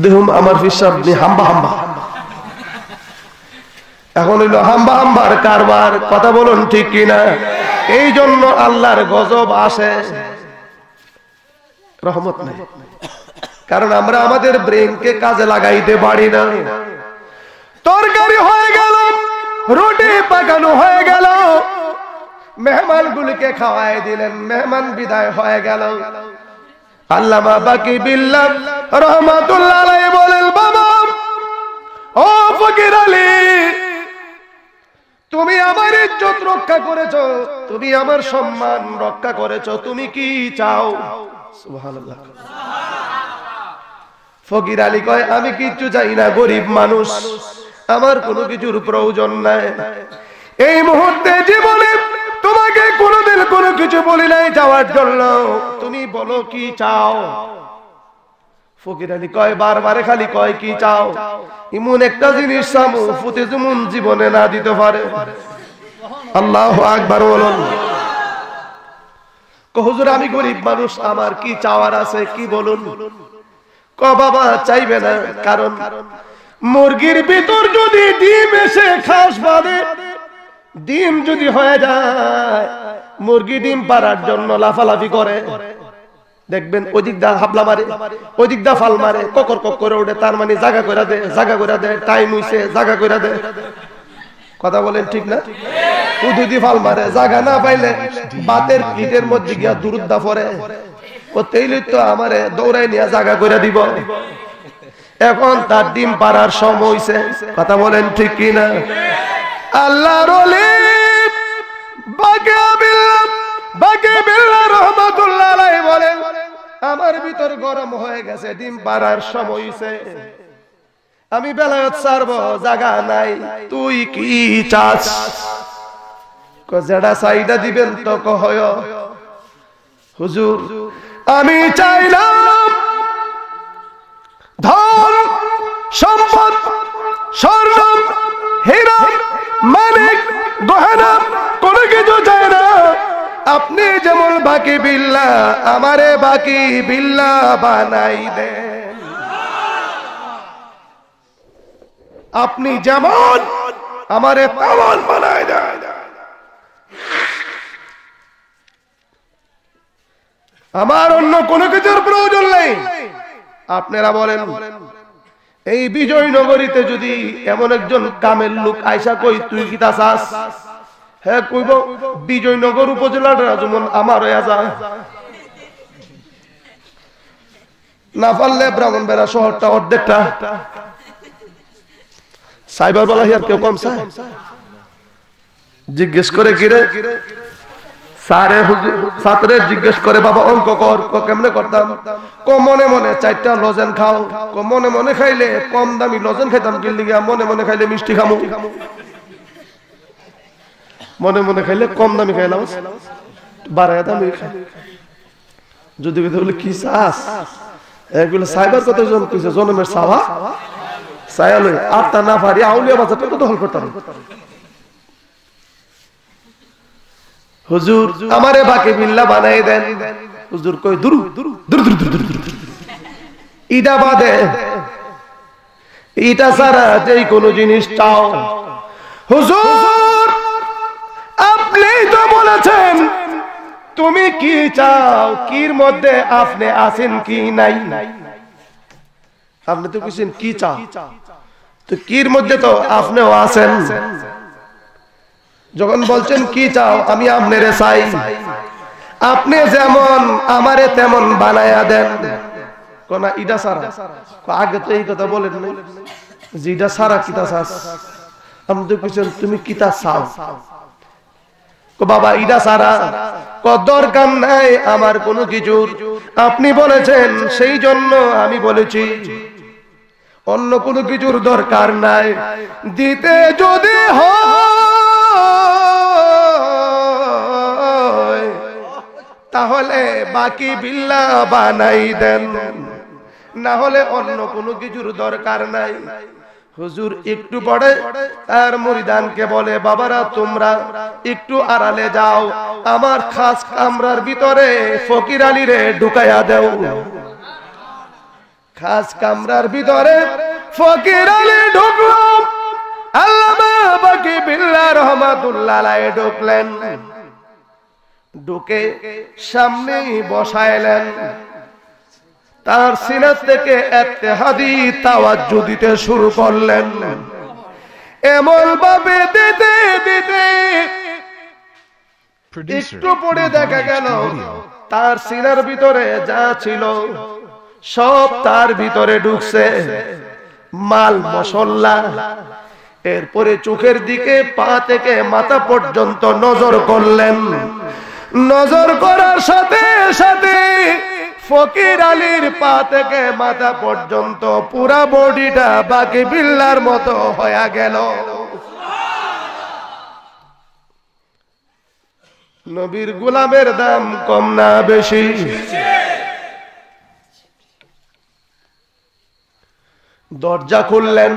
দেখুন আমার ফিসাব নি হাম্বা হাম্বা। এখন হইলো হাম্বা হাম্বার কারবার। কথা বলুন ঠিক কিনা? এই জন্য আল্লাহর গজব আসে, রহমত নাই। কারণ আমরা আমাদের ব্রেনকে কাজে লাগাইতে পারি না। তরকারি হয়ে গেল, রুটি পাকানো হয়ে গেল, মেহমান গুলিকে খাওয়াই দিলেন, মেহমান বিদায় হয়ে গেল। আল্লামা বাকি বিল্লাহ রাহমাতুল্লাহ আলাইহি বলেন, বাবা ও ফকির আলী, তুমি আমার ইজ্জত রক্ষা করেছো, তুমি আমার সম্মান রক্ষা করেছো, তুমি কি চাও? সুবহানাল্লাহ। ফকির আলী কয়, আমি কিচ্ছু চাই না, গরিব মানুষ, আমার কোনো কিছুর প্রয়োজন নাই। এই মুহূর্তে জীবনে তোমাকে কোনোদিন কোনো কিছু বলি নাই চাওয়ার জন্য, তুমি বলো কি চাও? ফকির আলী কয়, বারবারে খালি কয় কি চাও? এমন একটা জিনিস চামু ফুতে যেমন জীবনে না দিতে পারে। আল্লাহু আকবার বলুন। হুজুর আমি গরিব মানুষ, আমার কি চাওয়ার আছে, কি বলুন? ক বাবা চাইবে না, কারণ মুরগির ভিতর যদি ডিম এসে খাস বাঁধে, ডিম যদি হয়ে যায়, মুরগি ডিম পাড়ার জন্য লাফালাফি করে, দেখবেন ওদিক দা হাবলা মারে, ওদিক দা ফাল মারে, ককর কক করে ওঠে, তার মানে জায়গা করে দে, জায়গা করে দে, টাইম হইছে জায়গা করে দে। কথা বলেন ঠিক না? উদুদি ফাল মারে, জায়গা না পাইলে বাতের পিঠের মধ্যে গিয়া দুরুদ্দা পড়ে, ও তেইলে তো আমারে দৌড়াই নিয়ে জায়গা করে দিব। এখন তার ডিম পাড়ার সময় হইছে। কথা বলেন ঠিক কি না? আল্লাহর ওলি বাকি বিল্লাহ রাহমাতুল্লাহ আলাইহি বলেন, আমার ভিতর গরম হয়ে গেছে, ডিম পাড়ার সময় হইছে, আমি বেলায়েত ছাড়ব, জায়গা নাই, তুই কি চাস? যেটা চাইদা দিবেন তো কয়। হুজুর আমি চাইলাম ধন সম্পদ, স্বর্ণ হীরা মানিক গহনা, কোনো কিছু চাই না। আপনি যেমন বাকি বিল্লাহ, আমারে বাকি বিল্লাহ বানাই দেন। আপনি যেমন আমারে তেমন বানাই দেন। আমার অন্য কোনো কিছুর প্রয়োজন নেই। আপনারা বলেন, এই বিজয়নগরীতে যদি এমন একজন কামের লোক আইসা কই তুই কি তা চাস? হ্যাঁ কইব বিজয়নগর উপজেলাটা যেমন আমার হয়ে যায়, না পারলে ব্রাহ্মণবাড়িয়া শহরটা অর্ধেকটা। সাইবার বলা আর কেউ কম চায়? জিজ্ঞেস করে গিরে স্যারে ছাত্রে জিজ্ঞেস করে বাবা অঙ্ক কর, কেমনে করতাম? মনে মনে 4টা লজেন খাও, মনে মনে খাইলে কম দামি লজেন খাইতাম, মনে মনে খাইলে মিষ্টি খামু, মনে মনে খাইলে কম দামি খাইলাম, বাড়ায় দামি খাই। যদি বলে কি চাস, এগুলো সাইবার কত জন কইছে জনমের সাবা সায়ালই আটটা না পারি আউলিয়া বাজারটা তো দখল করতাম। হুজুর আমারে বাকি বিল্লা বানাই দেন। হুজুর কই দুরু দুরু দুরু দুরু ইটা বাদে, ইটা ছাড়া যেই কোনো জিনিস চাও। হুজুর আপনি তো বলেছেন তুমি কি চাও, কির মধ্যে আপনি আছেন কি নাই? আপনি তো কইছেন কি চাও, তো কির মধ্যে তো আপনিও আছেন। যখন বলছেন কি চাও, আমি আপনারে চাই, আপনি যেমন আমারে তেমন বানায়া দেন। কোনা ইডা সারা আগে তো এই কথা বলেন নাই যে ইডা সারা কিতা চাস, আপনি তো কইছেন তুমি কিতা চাও। বাবা ইডা সারা দরকার নাই আমার কোনো কিছুর, আপনি বলেছেন সেই জন্য আমি বলেছি, অন্য কোনো কিছুর দরকার নাই। দিতে যদি হয় তাহলে বাকি বিল্লা বানাই দেন, না হলে অন্য কোনো কিছুর দরকার নাই। হুজুর একটু পরে তার মুরিদানকে বলে বাবারা তোমরা একটু আড়ালে যাও, আমার খাস কামরার ভিতরে ফকির আলী রে ঢুকাইয়া দেও। খাস কামরার ভিতরে ফকির আলী ঢুকলো, আল্লামা বাকি বিল্লাহ রহমাতুল্লাহ আলাইহি ঢুকলেন, ঢুকে সামনে বসাইলেন, তার সিনা থেকে ইত্তেহাদি তাওয়াজ্জু দিতে শুরু করলেন। এমন ভাবে দিতে দিতে একটু পরে দেখা গেল তার সিনার ভিতরে যা ছিল সব তার ভিতরে ঢুকছে, মাল মশলা। এরপরে চোখের দিকে পা থেকে মাথা পর্যন্ত নজর করলেন, নজর করার সাথে সাথে ফকির আলীর পা থেকে মাথা পর্যন্ত পুরা বডিটা বাকি বিল্লার মতো হয়ে গেল। নবীর গোলামের দাম কম না বেশি? দরজা খুললেন,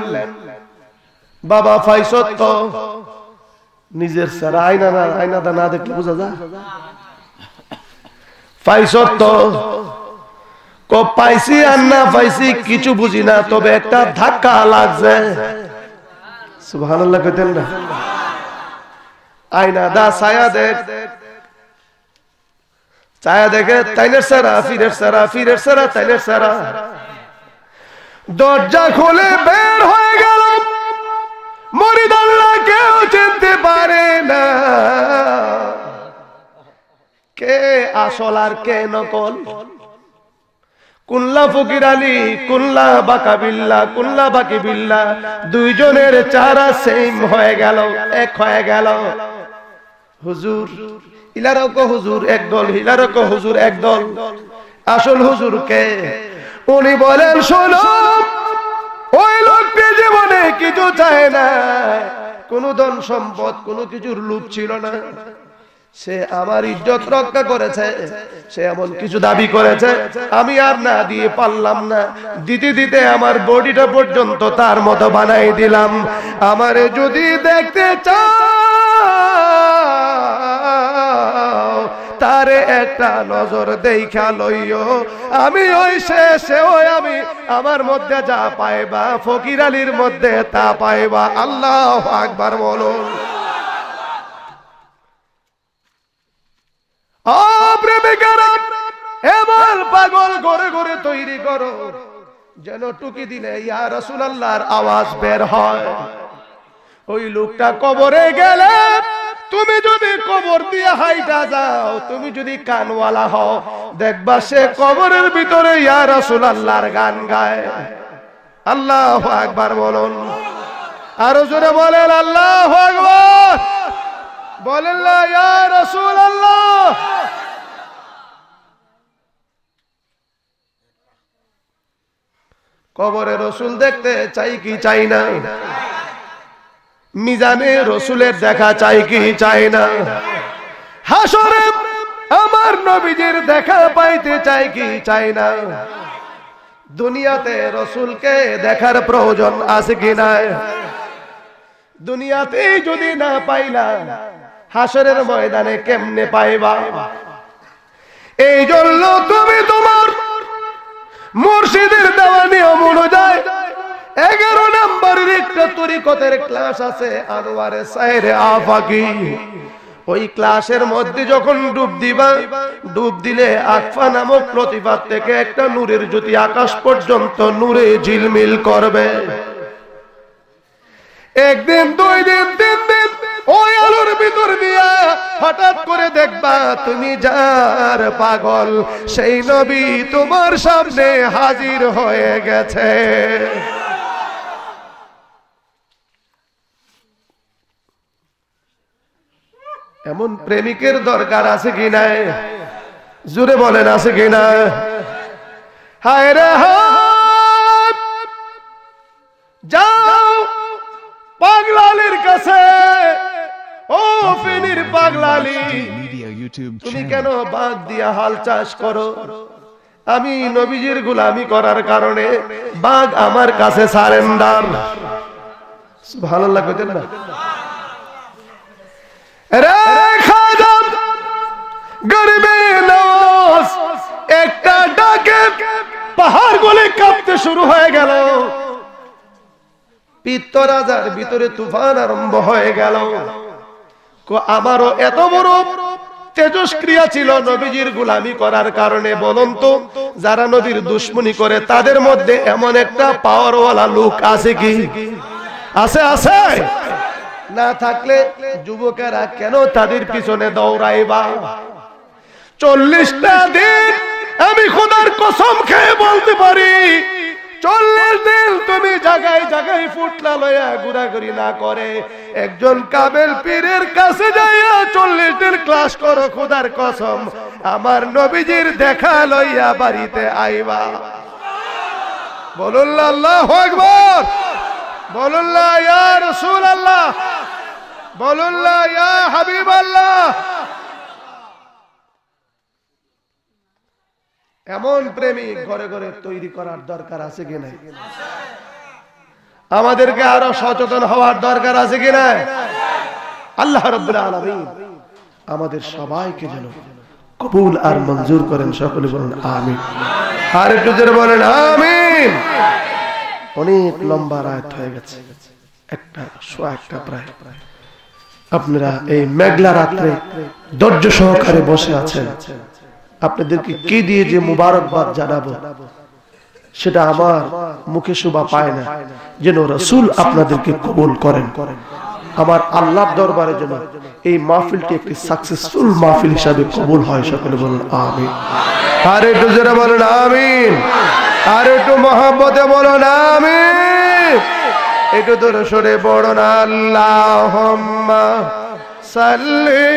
বাবা ফাইসত তো নিজের সারা আয়নাটা না দেখলে বোঝা যায়। ফাইসত তো পাইছি আর না পাইছি কিছু বুঝি না, তবে একটা ধাক্কা লাগছে। সুবহানাল্লাহ কইতেন না? আয়না দা ছায়া দেখ, ছায়া দেখে তাইনের সারা ফিরের সারা, ফিরের সারা তাইনের সারা। দরজা খুলে বের হয়ে গেল, মুরিদ আল্লাহ কেউ চিনতে পারে না কে আসল আর কে নকল। কুল্লা ফকির আলী, কুল্লা বাকা বিল্লা, কুল্লা বাকি বিল্লা, দুইজনের চেহারা সেম হয়ে গেল, এক হয়ে গেল। হুজুর ইলারও কো হুজুর একদল, হিলারও কো হুজুর একদল। আসল হুজুর কে? উনি বলেন শোনো, ওই লোকটি জীবনে কিছু চায় না, কোন ধন সম্পদ কোনো কিছুর লোভ ছিল না, সে আমার ইজ্জত রক্ষা করেছে, সে এমন কিছু দাবি করেছে আমি আর না দিয়ে পারলাম না, দিতে দিতে আমার বডিটা পর্যন্ত তার মতো বানাই দিলাম। আমারে যদি দেখতে চাও তারে একটা নজর দেখা লইও, আমি ওই শেষে ওই আমি আমার মধ্যে যা পাইবা ফকির আলীর মধ্যে তা পাইবা। আল্লাহু আকবার বলুন। এবার পাগল ঘরে ঘরে তৈরি করো, যেন টুকি দিলে ইয়া রাসূলুল্লাহর আওয়াজ বের হয়। ওই লোকটা কবরে গেলে তুমি যদি কবর দিয়ে হাইটা যাও, তুমি যদি কানওয়ালা হও, দেখবা সে কবরের ভিতরে ইয়া রাসূলুল্লাহর গান গায়। আল্লাহু আকবার বলুন, আরো জোরে বলেন আল্লাহু আকবার, বলেন লা ইয়া রাসূলুল্লাহ। কবরে রসুল দেখতে চাই কি চাই না? মিজানে রসুলের দেখা চাই কি চাই না? হাসরে আমার নবীজির দেখা পাইতে চাই কি চাই না? দুনিয়াতে রসুলকে দেখার প্রয়োজন আছে কি না? দুনিয়াতে যদি না পাইলা, হাসরের ময়দানে কেমনে পাইবা? এই জন্য তুমি তোমার মুর্শিদের দেওয়া নিয়ম অনুযায়ী 11 নম্বরের একটা তরিকতের ক্লাস আছে, আনোয়ারে সাইরে আফাকি। ওই ক্লাসের মধ্যে যখন ডুব দিবা, ডুব দিলে আকফা নামক প্রতিপাদ থেকে একটা নূরের জ্যোতি আকাশ পর্যন্ত নূরে ঝিলমিল করবে। একদিন, 2 দিন, 3 দিন ওই আলোর ভিতর দিয়া হঠাৎ করে দেখবা তুমি যার পাগল, সেই নবী তোমার সামনে হাজির হয়ে গেছে। এমন প্রেমিকের দরকার আছে কি না? জোরে বলেন আছে কি না? হায় রে হায়, যাও পাগলালির কাছে। ও ফেনীর পাগলালি, তুমি কেন বাদ দিয়া হাল চাষ করো? আমি নবীজির গোলামি করার কারণে বাঘ আমার কাছে সারেন্ডার। সুবহানাল্লাহ কইতেন না? রে খাজাম গরিবে নওয়াজ, একটা ডাকে পাহাড় গলে কাঁপতে শুরু হয়ে গেল। পিত্তরাজার ভিতরে তুফান আরম্ভ হয়ে গেল। আমারও এত বড় তেজস্ক্রিয়া ছিল নবীজির গোলামি করার কারণে। বলুন তো, যারা নবীর দুশমনি করে তাদের মধ্যে এমন একটা পাওয়ারওয়ালা লোক আছে কি? আছে? আছে না থাকলে যুবকেরা কেন তাদের পিছনে দৌড়াইবা? 40টা দিন আমি খোদার কসম খেয়ে বলতে পারি, 40 দিন তুমি জায়গায় জায়গায় ফুটলা লইয়া ঘোরাঘুরি না করে একজন কামেল পীরের কাছে যাইয়া 40 দিন ক্লাস করো, খোদার কসম আমার নবীজির দেখা লইয়া বাড়িতে আইবা। বলুন আল্লাহু আকবার, বলুন ইয়া রাসূলুল্লাহ, বলুন ইয়া হাবিবাল্লাহ। এমন প্রেমিক ঘরে ঘরে তৈরি করার দরকার আছে কি নাই? আমাদেরকে আরো সচেতন হওয়ার দরকার আছে কি নাই? আল্লাহ রাব্বুল আলামিন আমাদের সবাইকে যেন কবুল আর মঞ্জুর করেন। সকলে বলুন আমিন। আর একটু জোরে বলেন আমিন। অনেক লম্বা রাত হয়ে গেছে, 1:15 প্রায়। আপনারা এই মেঘলা রাত্রে ধৈর্য সহকারে বসে আছেন। আপনাদেরকে কি দিয়ে যে মুবারকবাদ জানাবো সেটা আমার মুখে শোভা পায় না। যেন রাসূল আপনাদেরকে কবুল করেন। আমার আল্লাহর দরবারে যেন এই মাহফিলটি একটি সাকসেসফুল মাহফিল হিসাবে কবুল হয়। সকলে বলুন আমিন। আর একটু জোরে বলুন আমিন। আর একটু মহব্বতে বলুন আমিন। একটু দূরে সরে পড়ুন আল্লাহুম্মা সাল্লি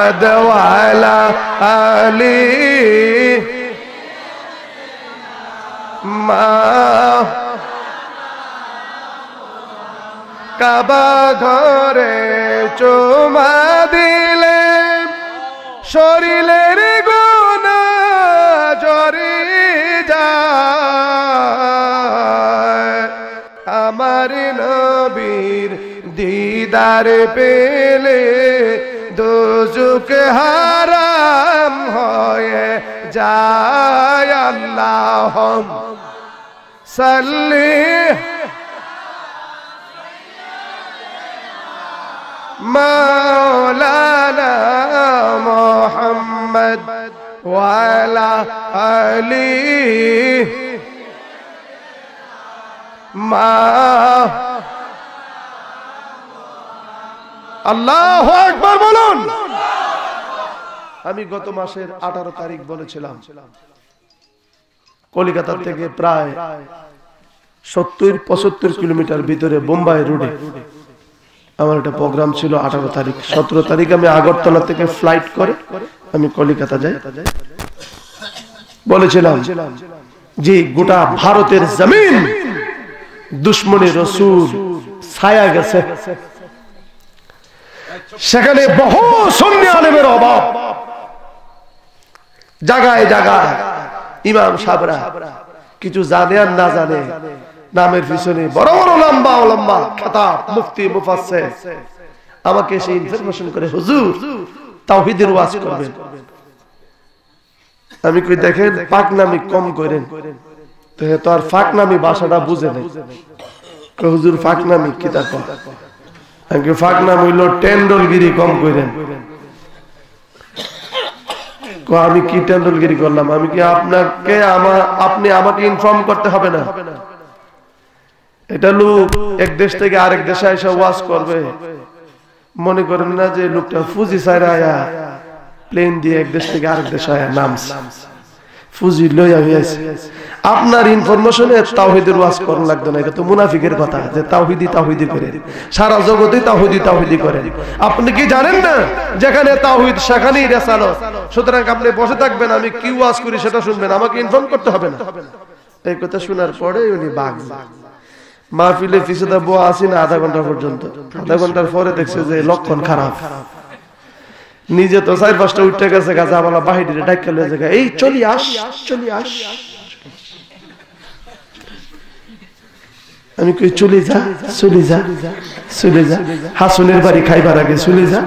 আদওয়ালা আলী মা কাবা ঘরে চুমা দিলে শরীরের গুনাহ ঝরে যায়। আমার নবীর দিদার পেলে দোজখ হারাম হয়ে যায়। আল্লাহুম্মা সাল্লি মাওলানা মুহাম্মদ ওয়ালা আলি মা আল্লাহু আকবার বলুন। আমি গত মাসের 18 তারিখ বলেছিলাম কলকাতা থেকে প্রায় 70-75 কিলোমিটার ভিতরে বোম্বাই রোডে আমার একটা প্রোগ্রাম ছিল 18 তারিখ। 17 তারিখ আমি আগরতলা থেকে ফ্লাইট করে আমি কলকাতা যাই। বলেছিলাম যে গোটা ভারতের জমিন দুশ্মনী রাসূল ছায়া গেছে, সেখানে বহু সুন্নি আলেমের অভাব, জায়গায় জায়গায় ইমাম সাহেবরা কিছু জানে আর না জানে নামের পিছনে বড় বড় লম্বা লম্বা খেতাব মুফতি মুফাসসির আমাকে সেই ইনফরমেশন করে হুজুর তাওহীদের ওয়াজ করবেন। আমি কই দেখেন পাকনামি কম করেন, তো আর ফাকনামি ভাষাটা বুঝে নাই। কই হুজুর ফাকনামি কি তা কয়? আমি ফাকনামি হইল টেন্ডলগিরি কম করেন। আমি কি টেন্ডলগিরি করলাম? আমি কি আপনাকে আপনি আমাকে ইনফর্ম করতে হবে না? এটা লোক এক দেশ থেকে আরেক দেশে এসে ওয়াজ করবে, মনে করেন না যে লোকটা ফুজি ছাইরা আয়া প্লেন দিয়ে এক দেশ থেকে আরেক দেশে আয়া নামছে, ফুজি লইয়া হইয়াছে। আপনার ইনফরমেশনে তাওহীদের ওয়াজ করন লাগবে না, এটা তো মুনাফিকের কথা যে তাওহীদি করে সারা জগতে তাওহীদি করে। আপনি কি জানেন না যেখানে তাওহীদ সেখানেই রিসালাত? সুতরাং আপনি বসে থাকবেন, আমি কি ওয়াজ করি সেটা শুনবেন, আমাকে ইনফর্ম করতে হবে না। এই কথা শোনার পরে উনি বাগ মাহফিলে পিছুদা বউ আসি না আধা ঘন্টা পর্যন্ত। আধা ঘন্টার পরে দেখছে যে লক্ষণ খারাপ, নিজে তো 4-5টা উঠে গেছে, গাছা বলা বাহিরে ডাক্কা লয়ে যায়, এই চলি আস। আমি কই চলে যা হাসনের বাড়ি খাইবার আগে চলে যা।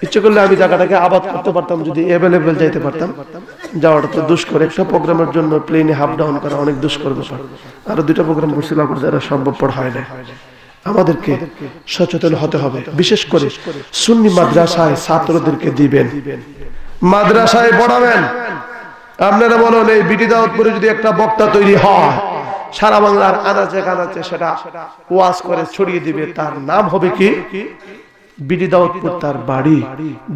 ইচ্ছে করলে আমি জায়গাটাকে আবাদ করতে পারতাম, যদি অ্যাভেলেবেল যাইতে পারতাম। যাওয়াটা তো দুষ্কর, একটা প্রোগ্রামের জন্য প্লেনে হাফ ডাউন করা অনেক দুষ্কর ব্যাপার। আরো 2টা প্রোগ্রাম করছিলাম, যারা সম্ভবপর হয় না। আমাদেরকে সচেতন হতে হবে, বিশেষ করে সুন্নি মাদ্রাসায় ছাত্রদেরকে দিবেন, মাদ্রাসায় পড়াবেন। আপনারা বলেন এই বিটি দাউদপুরে যদি একটা বক্তা তৈরি হয়, সারা বাংলার আনাচে কানাচে সেটা ওয়াজ করে ছড়িয়ে দিবে, তার নাম হবে কি? বিটি দাউদপুর, তার বাড়ি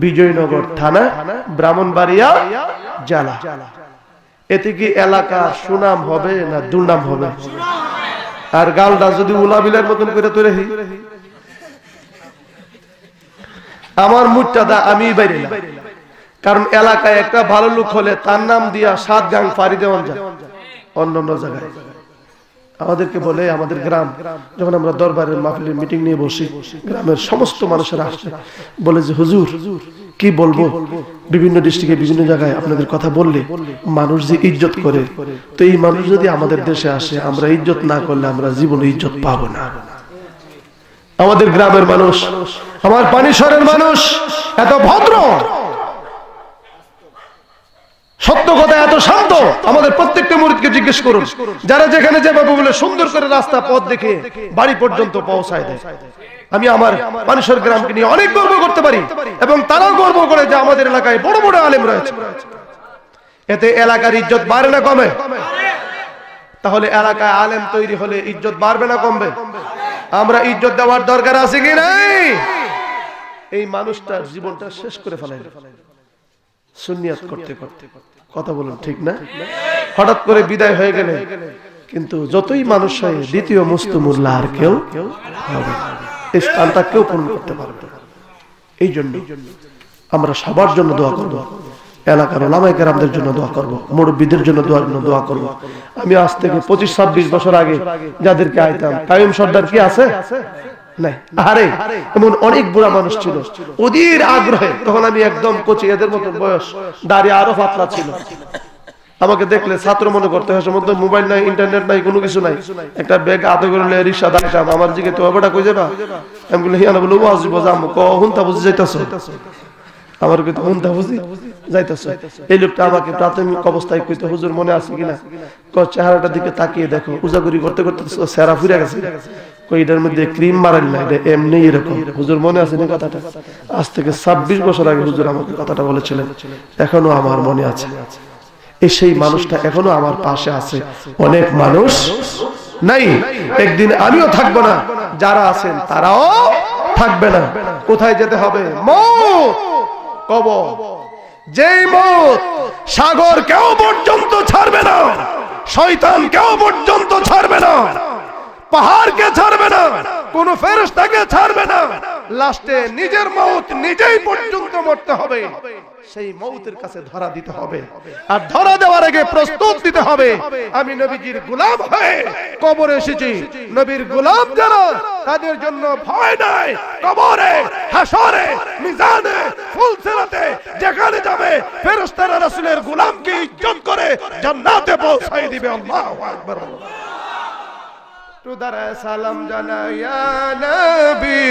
বিজয়নগর থানা, ব্রাহ্মণবাড়িয়া জেলা। এতে কি এলাকা সুনাম হবে না দুর্নাম হবে? আর গালটা যদি উলাবিলের মতন করে তৈরি, আমার মুটটা আমি বাইরে না, কারণ এলাকায় একটা ভালো লোক হলে তার নাম দিয়া 7 গাং ফাড়ি দেওয়া যায় অন্য জায়গায়। আমাদেরকে বলে, আমাদের গ্রাম যখন আমরা দরবারের মাহফিলের মিটিং নিয়ে বসি, গ্রামের সমস্ত মানুষেরা আসে, বলে যে হুজুর কি বলবো, বিভিন্ন ডিস্ট্রিক্টে বিভিন্ন জায়গায় আপনাদের কথা বললে মানুষ যে ইজ্জত করে, তো এই মানুষ যদি আমাদের দেশে আসে, আমরা ইজ্জত না করলে আমরা জীবনে ইজ্জত পাবো না। আমাদের গ্রামের মানুষ, আমার পানিশরের মানুষ এত ভদ্র, সত্য কথা এত শান্ত। আমাদের প্রত্যেকটা মুরিদকে জিজ্ঞেস করুন, যারা যেখানে যেভাবে বলে সুন্দর করে রাস্তা পথ দেখে বাড়ি পর্যন্ত পৌঁছায় দেয়। আমি আমার মানুষের গ্রামকে নিয়ে অনেক গর্ব করতে পারি, এবং তারাও গর্ব করে যে আমাদের এলাকায় বড় বড় আলেম রয়েছে। এতে এলাকার ইজ্জত বাড়ে না কমে? তাহলে এলাকায় আলেম তৈরি হলে ইজ্জত বাড়বে না কমবে? আমরা ইজ্জত দেওয়ার দরকার আছে কি নাই? এই মানুষটার জীবনটা শেষ করে ফেলাই সুন্নিয়াত করতে করতে। কথা বলুন ঠিক না? হঠাৎ করে বিদায় হয়ে গেলে কিন্তু যতই মানুষ হয়, দ্বিতীয় মুস্তামুল্লাহ আর কেউ হবে, এই স্থানটা কেউ পূরণ করতে পারবে না। এই জন্য আমরা সবার জন্য দোয়া করব, এলাকার ওলামায়ে কেরামদের জন্য দোয়া করব, মুরব্বিদের জন্য দোয়া করব। আমি আজ থেকে 25-26 বছর আগে যাদেরকে আইতাম, কাইয়ুম সর্দার কি আছে? নাই। আরে এমন অনেক বুড়া মানুষ ছিল, ওদের আগ্রহে তখন আমি একদম কোচি, এদের মতো বয়স, দাড়ি আরো পাতলা ছিল। আমাকে দেখলে ছাত্র মনে করতে হয়, মধ্যে মোবাইল নাই, ইন্টারনেট নাই, কোনো কিছু নাই। একটা ব্যাগ হাতে করে রিক্সা দাঁড়াতাম, আমার জিগে তো ওটা কই যাবা? আমি বলি হিয়ানা বলে ওয়াজ বজাম ক হুনতা বুঝি যাইতাছো। আমার কইতে মনটা বুঝি যাইতেছে। এই লোকটা আমাকে প্রাথমিক অবস্থায় কইতে, হুজুর মনে আছে কিনা? চেহারাটার দিকে তাকিয়ে দেখো, উজাগুরি করতে করতে সেরা ফুরে গেছে। কই এটার মধ্যে ক্রিম মারেন না, এটা এমনি এরকম। হুজুর মনে আছে না কথাটা? আজ থেকে 26 বছর আগে হুজুর আমাকে কথাটা বলেছিলেন, এখনো আমার মনে আছে। এই সেই মানুষটা এখনো আমার পাশে আছে। অনেক মানুষ নাই, একদিন আমিও থাকবো না, যারা আছেন তারাও থাকবে না। কোথায় যেতে হবে? মওত, কবর। যেই মওত সাগর কেউ পর্যন্ত ছাড়বে না, শয়তান কেউ পর্যন্ত ছাড়বে না, পাহাড়কে ছাড়বে না, কোন ফেরেশতাকে ছাড়বে না, লাস্টে নিজের মওত নিজেই পর্যন্ত মরতে হবে। সেই মওতের কাছে ধরা দিতে হবে, আর ধরা দেওয়ার আগে প্রস্তুত দিতে হবে, আমি নবীজির গোলাম হয়ে কবরে এসেছি। নবীর গোলাম যারা, তাদের জন্য ভয় নাই। কবরে, হাসরে, মিজানে, ফুলসিরাতে যেখানে যাবে, ফেরেশতারা রাসূলের গোলামকে ইজ্জত করে জান্নাতে পৌঁছাই দিবে। আল্লাহু আকবার। তুদার সালাম জানায়া নবী,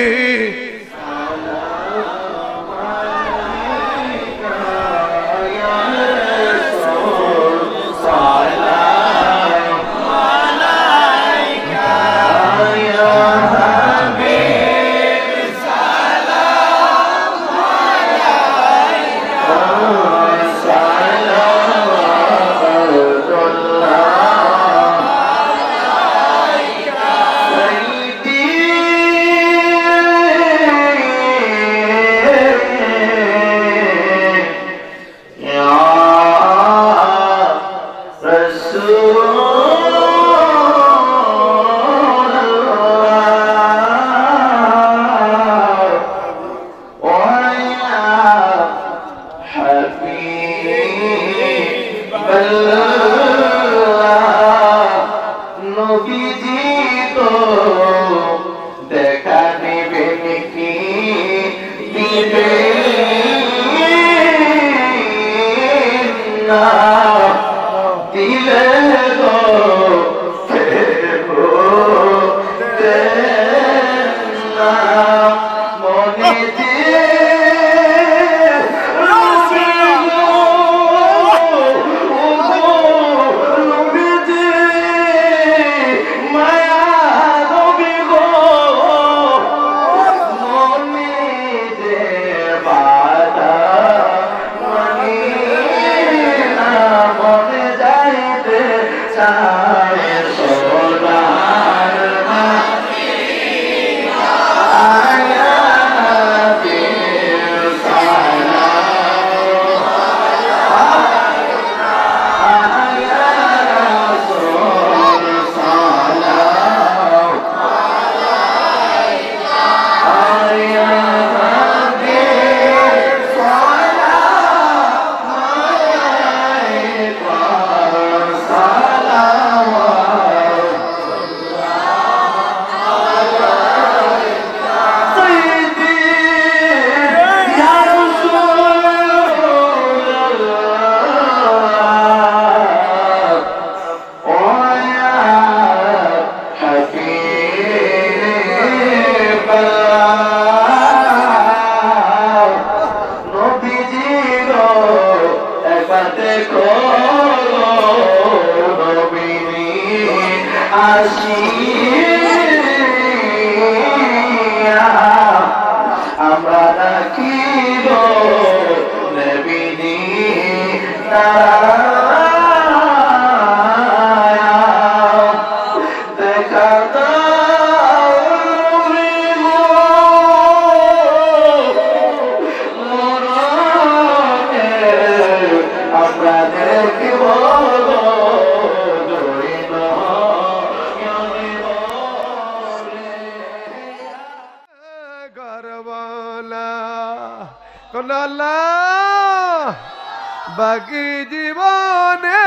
বাকি জীবনে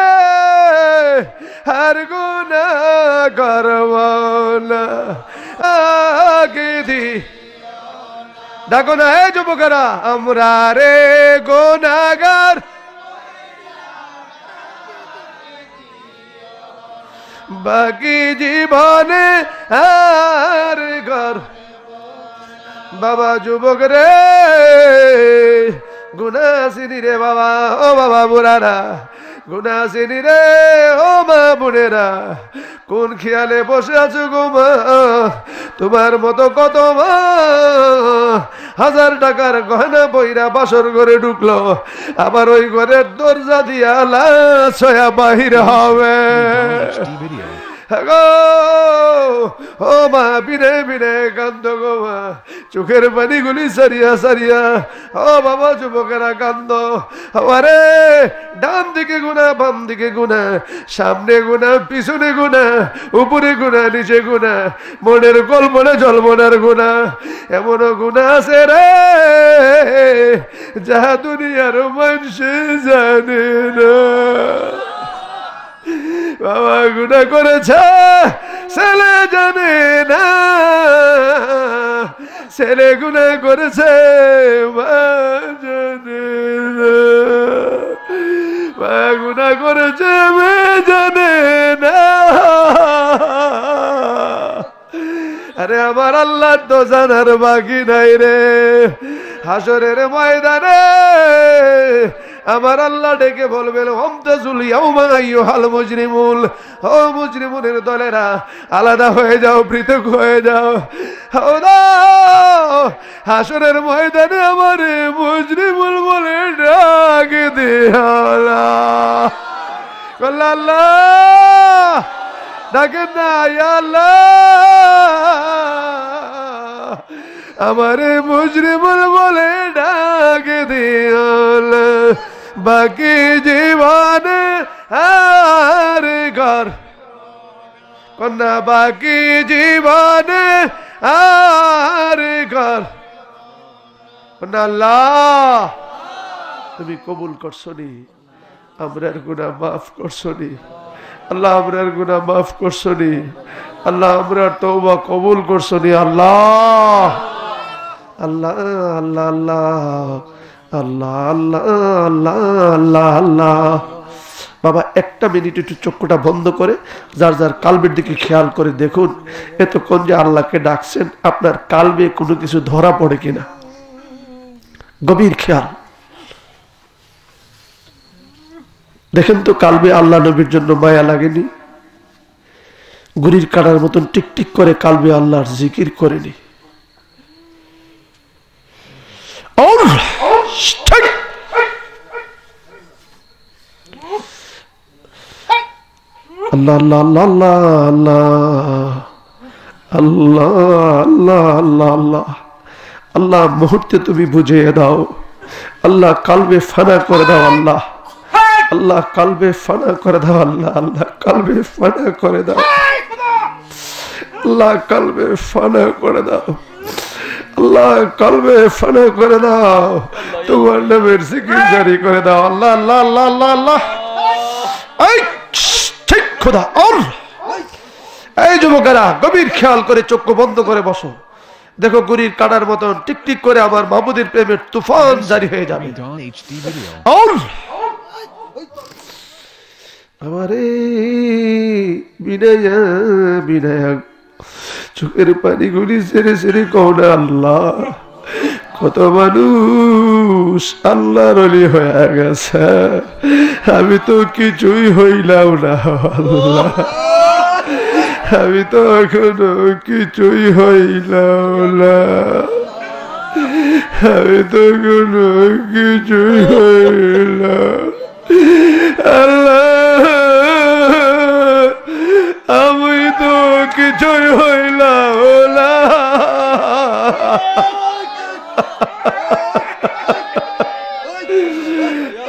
হর গুনা করবনা আগে দি। দেখো না হে যুবকেরা, আমরা রে গুনাহগার, বাকি জীবনে আর ঘর। বাবা যুবক রে, গুনাহ আসেনি রে বাবা, ও বাবা বুড়ারা, গুনাহ আসেনি রে ও মা বোনেরা। কোন খেয়ালে বসে আছো গো মা? তোমার মতো কত মা 1000 টাকার গয়না বইরা বাসর ঘরে ঢুকলো, আবার ওই ঘরের দরজা দিয়া লাশ হইয়া বাহির হবে। ও মা বিনে বিনে কান্দ গো মা, চোখের পানি গুলি সারিয়া সারিয়া। ও বাবা যুবকেরা কান্দ। আরে ডান দিকে গুনা, বাম দিকে গুনা, সামনে গুনা, পিছনে গুনা, উপরে গুনা, নিচে গুনা, মনের কল্পনা জলমনার গুনা। এমনও গুনা আছে রে যাহা দুনিয়ার মানুষ জানে না। বাবা গুনাহ করেছে ছেলে জানে না, ছেলে গুনাহ করেছে মা জানে না, মা গুনাহ করেছে মেয়ে জানে না। আরে আমার আল্লাহ তো জানার বাকি নাই রে। হাসরের ময়দানে আমার আল্লাহ ডেকে বলবেন ওমতাজুল ইয়াউমা আইয়ুহাল মুজরিমুন, ও মুজরিমুনের দলেরা আলাদা হয়ে যাও, পৃথক হয়ে যাও। হাসরের ময়দানে আমার মুজরিমুল বলে ডাক দিয়া আল্লাহ ডাকেন না, ইয়া আল্লাহ আমারে মুজরিমুল বলে ডাক দিয়াল। বাকি জীবনে আর ঘর কন্যা, বাকি জীবনে আর ঘর কন্যা। আল্লাহ তুমি কবুল করছো নি, আমরার গুনাহ মাফ করছো নি আল্লাহ, আমরার গুনাহ মাফ করছো নি আল্লাহ, আমরার তওবা কবুল করছো নি আল্লাহ। আল্লাহ আল্লাহ আল্লাহ আল্লাহ আল্লাহ আল্লাহ আল্লাহ। বাবা একটা মিনিট একটু চক্ষুটা বন্ধ করে যার যার কালবের দিকে খেয়াল করে দেখুন, এতক্ষণ যে আল্লাহকে ডাকছেন আপনার কালবে কোনো কিছু ধরা পড়ে কিনা। গভীর খেয়াল দেখেন তো, কালবে আল্লাহ নবীর জন্য মায়া লাগেনি? গুড়ির কাটার মতন টিকটিক করে কালবে আল্লাহর জিকির করেনি? আল্লাহ আল্লাহ আল্লাহ আল্লাহ আল্লাহ আল্লাহ আল্লাহ আল্লাহ, মুহূর্তে তুমি বুঝিয়ে দাও আল্লাহ, কালবে ফানা করে দাও আল্লাহ, আল্লাহ কালবে ফানা করে দাও আল্লাহ, আল্লাহ কালবে ফানা করে দাও আল্লাহ, কালবে ফানা করে দাও আল্লাহ, কালবে ফানা করে দাও, তোমার নামের জিকির জারি করে দাও আল্লাহ আল্লাহ আল্লাহ আল্লাহ আল্লাহ। এই ঠিক খোদা। এই যুবকেরা গভীর খেয়াল করে চক্ষু বন্ধ করে বসো, দেখো গুড়ির কাটার মতন টিকটিক করে আমার মাহবুদের প্রেমের তুফান জারি হয়ে যাবে। আমারে বিনায়া বিনায়া চোখের পানি গুলি সেরে সেরে কওনা আল্লাহ, কত মানুষ আল্লাহর ওলি হয়ে গেছে, আমি তো কিছুই হইলাম না আল্লাহ, আমি তো এখনো কিছুই হইলাম না, আমি তো এখনো কিছুই হইলাম আল্লাহ, আমি তো কিছুই হইলাম না।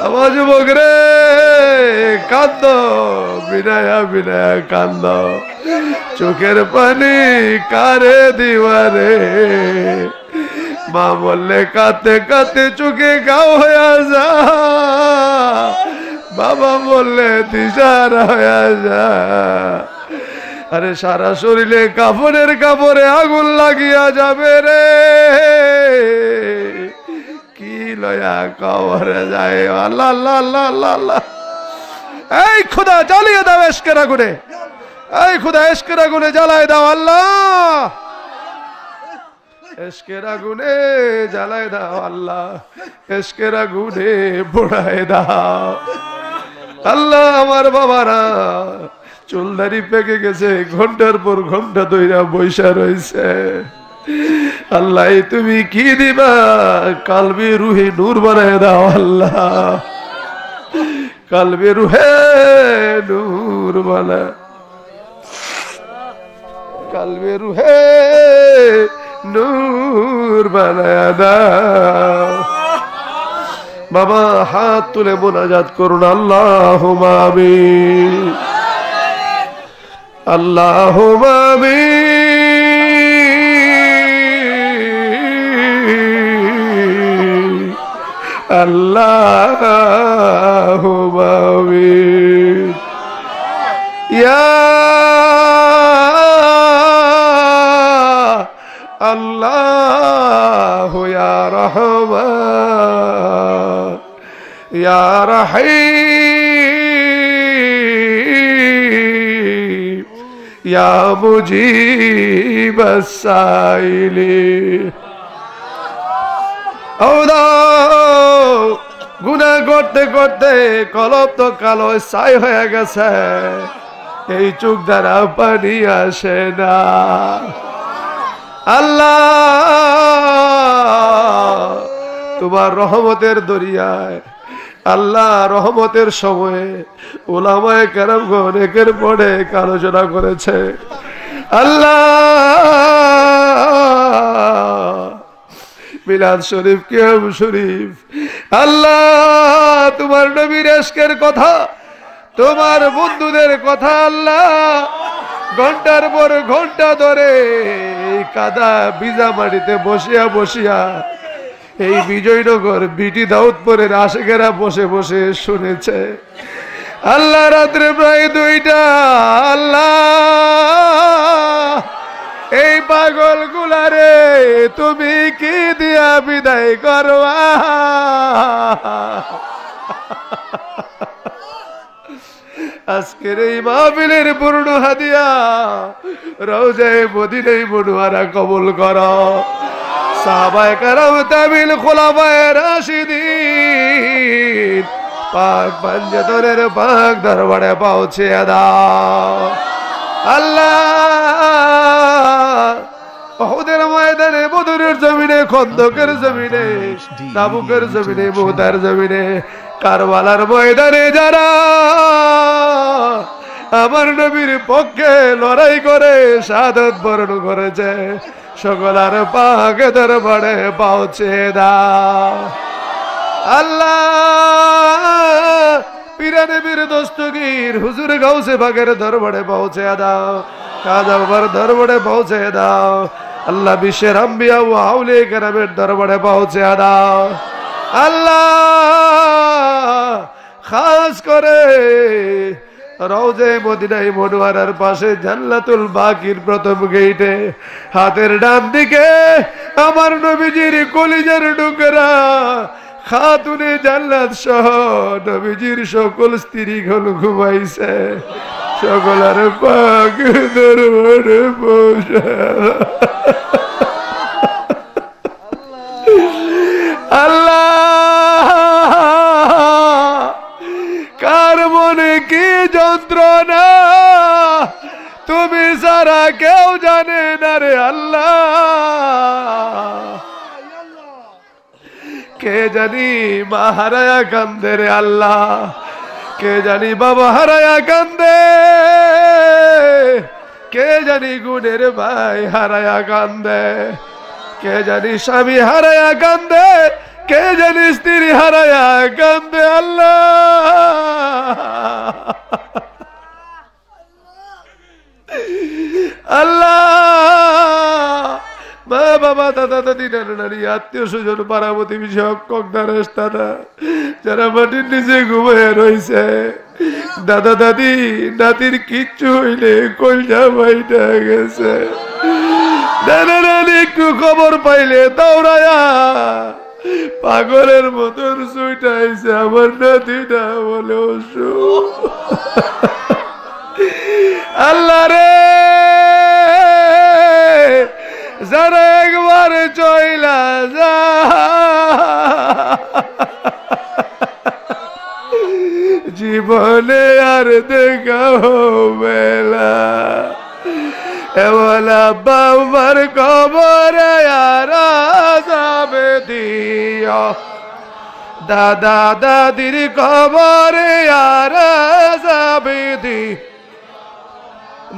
আমার যুবক রে কান্দ, বিনায়া বিনায়া কান্দ, চোখের পানি কারে দিবারে, মা বললে কাতে কাতে চোখে গাও হয়ে যা, বাবা বললে দিশারা হয়ে যা। আরে সারা শরীরে কাপড়ের কাপড়ে আগুন লাগিয়া যাবে রে, কি লয়া কবরে যায় আল্লাহ আল্লাহ আল্লাহ আল্লাহ আল্লাহ। এই খোদা জ্বালিয়ে দাও এশকের আগুনে, এই খোদা এশকের আগুনে জ্বালায় দাও আল্লাহ। ইশকের আগুনে জ্বালায় দাও আল্লাহ, ইশকের আগুনে পোড়ায় দাও আল্লাহ। আমার বাবারা চুলদারি পেকে গেছে, ঘন্টার পর ঘন্টা ধইরা বৈশা রয়েছে। আল্লাহ তুমি কি দিবা? কালবে রুহে নূর বানায় দাও আল্লাহ, কালবে রুহে নূর বানা, কালবে রুহে নূর বানায় দাও। বাবা হাত তুলে মোনাজাত করুন, আল্লাহুম্মা আমিন, আল্লাহুম্মা আমিন, আল্লাহুম্মা আমিন। ইয়া আল্লাহ ইয়া রহমান ইয়া রহিম ইয়া মুজিবাস সাইলিন। গুনাহ করতে করতে কলব তো কালো ছাই হয়ে গেছে, এই চোখ দ্বারা পানি আসে না। আল্লাহ তোমার রহমতের দরিয়ায়, আল্লাহ রহমতের সময়ে উলামায়ে কেরামগণ অনেকের পরে আলোচনা করেছে। আল্লাহ মিলাদ শরীফ, কিয়াম শরীফ, আল্লাহ তোমার নবীর ইশকের কথা, তোমার বন্ধুদের কথা আল্লাহ ঘন্টার পর ঘন্টা ধরে এই কাদা ভিজা মাটিতে বসিয়া বসিয়া এই বিজয়নগর বিটি দাউদপুরের আশেকেরা বসে বসে শুনেছে। আল্লাহ রাত্রে প্রায় 2টা, আল্লাহ এই পাগল গুলারে তুমি কি দিয়া বিদায় করবা? আজকের এই মাহফিলের পূর্ণ হাদিয়া রওজায়ে মদিনায় মুনওয়ারা কবুল করো। সাহাবায়ে কেরাম, তাবিঈন, খুলাফায়ে রাশিদিন পাক পাঞ্জাতনের পাক দরবারে পৌঁছে দাও আল্লাহ। উহুদের ময়দানে, বদরের জমিনে, খন্দকের জমিনে, তাবুকের জমিনে, মুহতার জমিনে, কারবালার ময়দানে যারা আমার নবীর পক্ষে লড়াই করে শাহাদাত বরণ করেছে, সকলার পাক দরবারে পৌঁছে দাও আল্লাহ। পীরানে পীর দস্তগীর হুজুর গাউসে পাকের দরবারে পৌঁছে দাও, খাজা বাবার দরবারে পৌঁছে দাও আল্লাহ। বিশ্বের আম্বিয়া ও আউলিয়া কেরামের দরবারে পৌঁছে দাও আল্লাহ। খাস করে রওজে মদিনায় মুনওয়ারার পাশে জান্নাতুল বাকির প্রথম গেইটে হাতের ডান দিকে আমার নবীজির কলিজার টুকরা খাতুনে জান্নাত সহ নবীজির সকল স্ত্রীগণ ঘুমাইছে, সকলের পাক দরবারে পৌঁছে আল্লাহ। কার মনে কি যন্ত্রণা তুমি সারা কেউ জানে না রে আল্লাহ। কে জানি মা হারায়া কান্দে রে আল্লাহ, কে জানি বাবা হারায়া কান্দে, কে জানি গুণের ভাই হারায়া কান্দে, কে জানি স্বামী হারায়া কান্দে, কে জানি স্ত্রী হারায়া কান্দে আল্লাহ। আল্লাহ মা বাবা দাদা দাদি নানা নানি আত্মীয় স্বজন পাড়া প্রতিবেশী হক দারেস্তানা যারা মাটির নিচে ঘুমায় রয়েছে, দাদা দাদি নাতির কিচ্ছু হইলে কলজা বাইটা গেছে, নানা নানি একটু খবর পাইলে দৌড়ায়া পাগলের মতন ছুটাইছে আমার নাতিটা বলে অসুখ। আল্লাহ রে যারা একবার আর চইলা যা জীবনে আর দেখা হবে না এমন আব্বা আমার কবরে আর যাবে দিও দাদা দাদির কবরে আর যাবে দি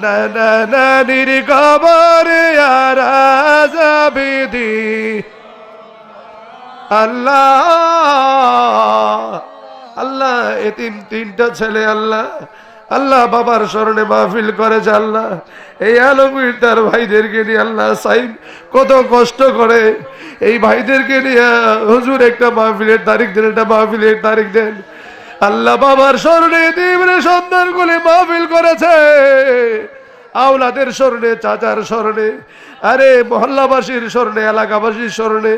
নানা নানির কবরে আর যাবে দি আল্লাহ আল্লাহ এতিম তিনটা ছেলে আল্লাহ আল্লাহ বাবার স্মরণে মাহফিল করেছে আল্লাহ এই আলমগীর তার ভাইদেরকে নিয়ে আল্লাহ সাইম কত কষ্ট করে এই ভাইদেরকে নিয়ে হুজুর একটা মাহফিলের তারিখ দেন একটা মাহফিলের তারিখ দেন আল্লাহ বাবার স্মরণে এতিমরে সন্তানগুলি মাহফিল করেছে আওলাদের স্মরণে চাচার স্মরণে আরে মহল্লাবাসীর স্মরণে এলাকাবাসীর স্মরণে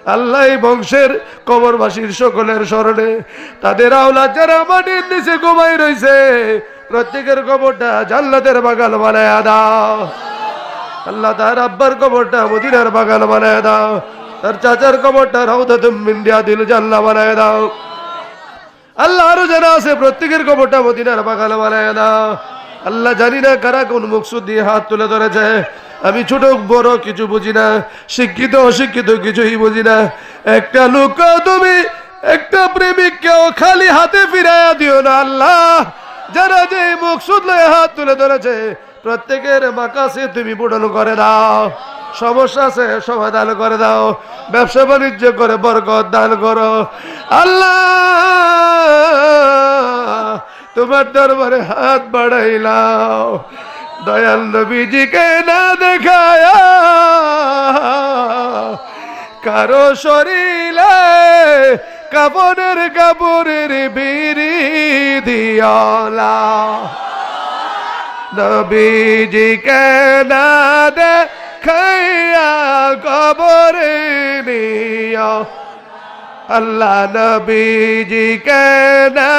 আল্লাহ এই বংশের কবরবাসীর সকলের স্মরণে তাদের আওলাদ যারা মাটির নিচে ঘুমাই রয়েছে প্রত্যেকের কবরটা জান্নাতের বাগান বানায় দাও আল্লাহ তার আব্বার কবরটা মদিনার বাগান বানায় দাও তার চাচার কবরটা রাউদাতুম মিন রিয়াদিল জান্নাহ বানায় দাও আল্লাহ আরো যারা আছে প্রত্যেকের কবরটা মদিনার বাগান বানায় দাও আল্লাহ জানি না কারা কোন মকসুদ দিয়ে হাত তুলে ধরেছে আমি ছোট বড় কিছু বুঝি না শিক্ষিত অশিক্ষিত কিছুই বুঝি না একটা লোক তুমি একটা প্রেমিককেও খালি হাতে ফিরাইয়া দিও না আল্লাহ যারা যে মকসুদ লয়ে হাত তুলে ধরেছে প্রত্যেকের মাকাসে তুমি পূরণ করে দাও সমস্যা আছে সমাধান করে দাও ব্যবসা বাণিজ্য করে বরকত দান করো আল্লাহ তোমার দরবারে হাত বাড়াইলাও দয়াল নবীজিকে না দেখায়া কারো শরীরে কাপড়ের কাপড়ের বিড়ি দিয়ালা নবীজিকে না দেখায়া কবরে নিয়া আল্লাহ নবীজিকে না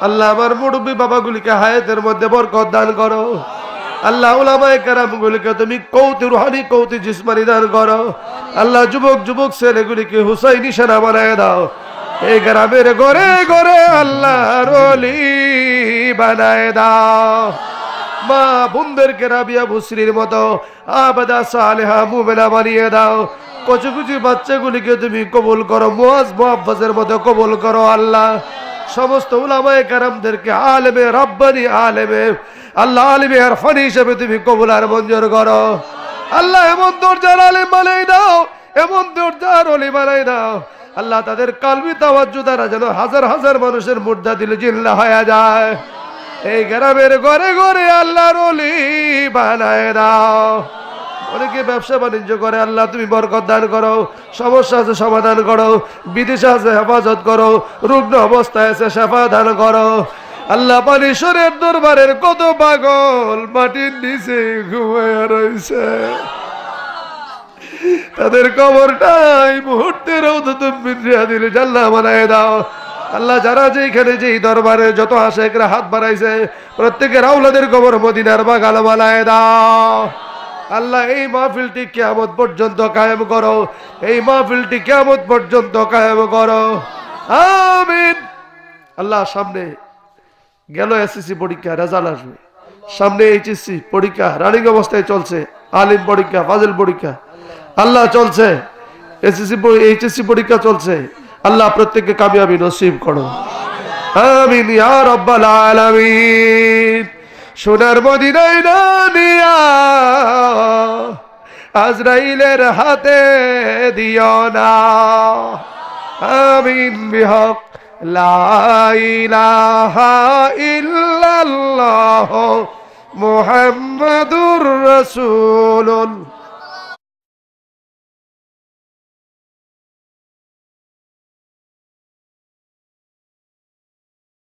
আল্লাহ আমার মুরব্বী বাবাগুলিকে হায়াতের মধ্যে বরকত দান করো আল্লাহ উলামায়ে কেরামগুলিকে তুমি কৌতি রুহানি কৌতি জিসমানি দান করো আল্লাহ যুবক যুবক ছেলেগুলিকে হুসাইনি সেনা বানায় দাও এই গ্রামের ঘরে ঘরে আল্লাহর ওলি বানায় দাও মা বোনদেরকে রাবিয়া বুসরির মতো আবাদা সালেহা মুমিনা বানিয়ে দাও কচি কচি বাচ্চাগুলিকে তুমি কবুল করো মুআজ মুআফফাজের মতো কবুল করো আল্লাহ সমস্ত উলামায়ে কেরামদেরকে আলেমে রাব্বানি আলেমে আল্লাহ আলেমে ইরফানি হিসেবে তুমি কবুল আর মঞ্জুর করো আল্লাহ এমন দরজার আলেম বানাই দাও এমন দরজার ওলি বানাই দাও আল্লাহ তাদের কালবি তাওয়াজ্জুহ দ্বারা যেন হাজার হাজার মানুষের মুর্দা দিল জিল্লা হয়ে যায় এই গ্রামের ঘরে ঘরে আল্লাহর ওলি বানায় দাও অনেকে ব্যবসা বাণিজ্য করে আল্লাহ তুমি বরকত দান করো সমস্যা আছে সমাধান করো বিদেশে আছে হেফাজত করো রুগ্ন অবস্থায় আছে শেফা দান করো আল্লাহ পানিশ্বরের দরবারের কত পাগল মাটির নিচে ঘুমিয়ে রয়েছে তাদের কবরটাই মুহূর্তে রাউদাতুম মিন রিয়াদিল জান্নাহ বানায় দাও আল্লাহ যারা যেখানে যেই দরবারে যত আশিকরা হাত বাড়াইছে প্রত্যেকের আওলাদের কবর মদিনার বাগান বানায় দাও আল্লাহ এই মাহফিলটি কিয়ামত পর্যন্ত কায়েম করো এই মাহফিলটি কিয়ামত পর্যন্ত কায়েম করো আমিন আল্লাহ সামনে গেল এসএসসি পরীক্ষা রেজাল্ট আসবে সামনে এইচএসসি পরীক্ষা রানিং অবস্থায় চলছে আলিম পরীক্ষা ফাজিল পরীক্ষা আল্লাহ চলছে এসএসসি এইচএসসি পরীক্ষা চলছে আল্লাহ প্রত্যেককে কামিয়াবি নসিব করো আমিন ইয়া রাব্বাল আলামিন সোনার মদিনায় না নিয়া আজরাইলের হাতে দিও না আমিন বিহক লা ইলাহা ইল্লাল্লাহ মুহাম্মাদুর রাসূলুল্লাহ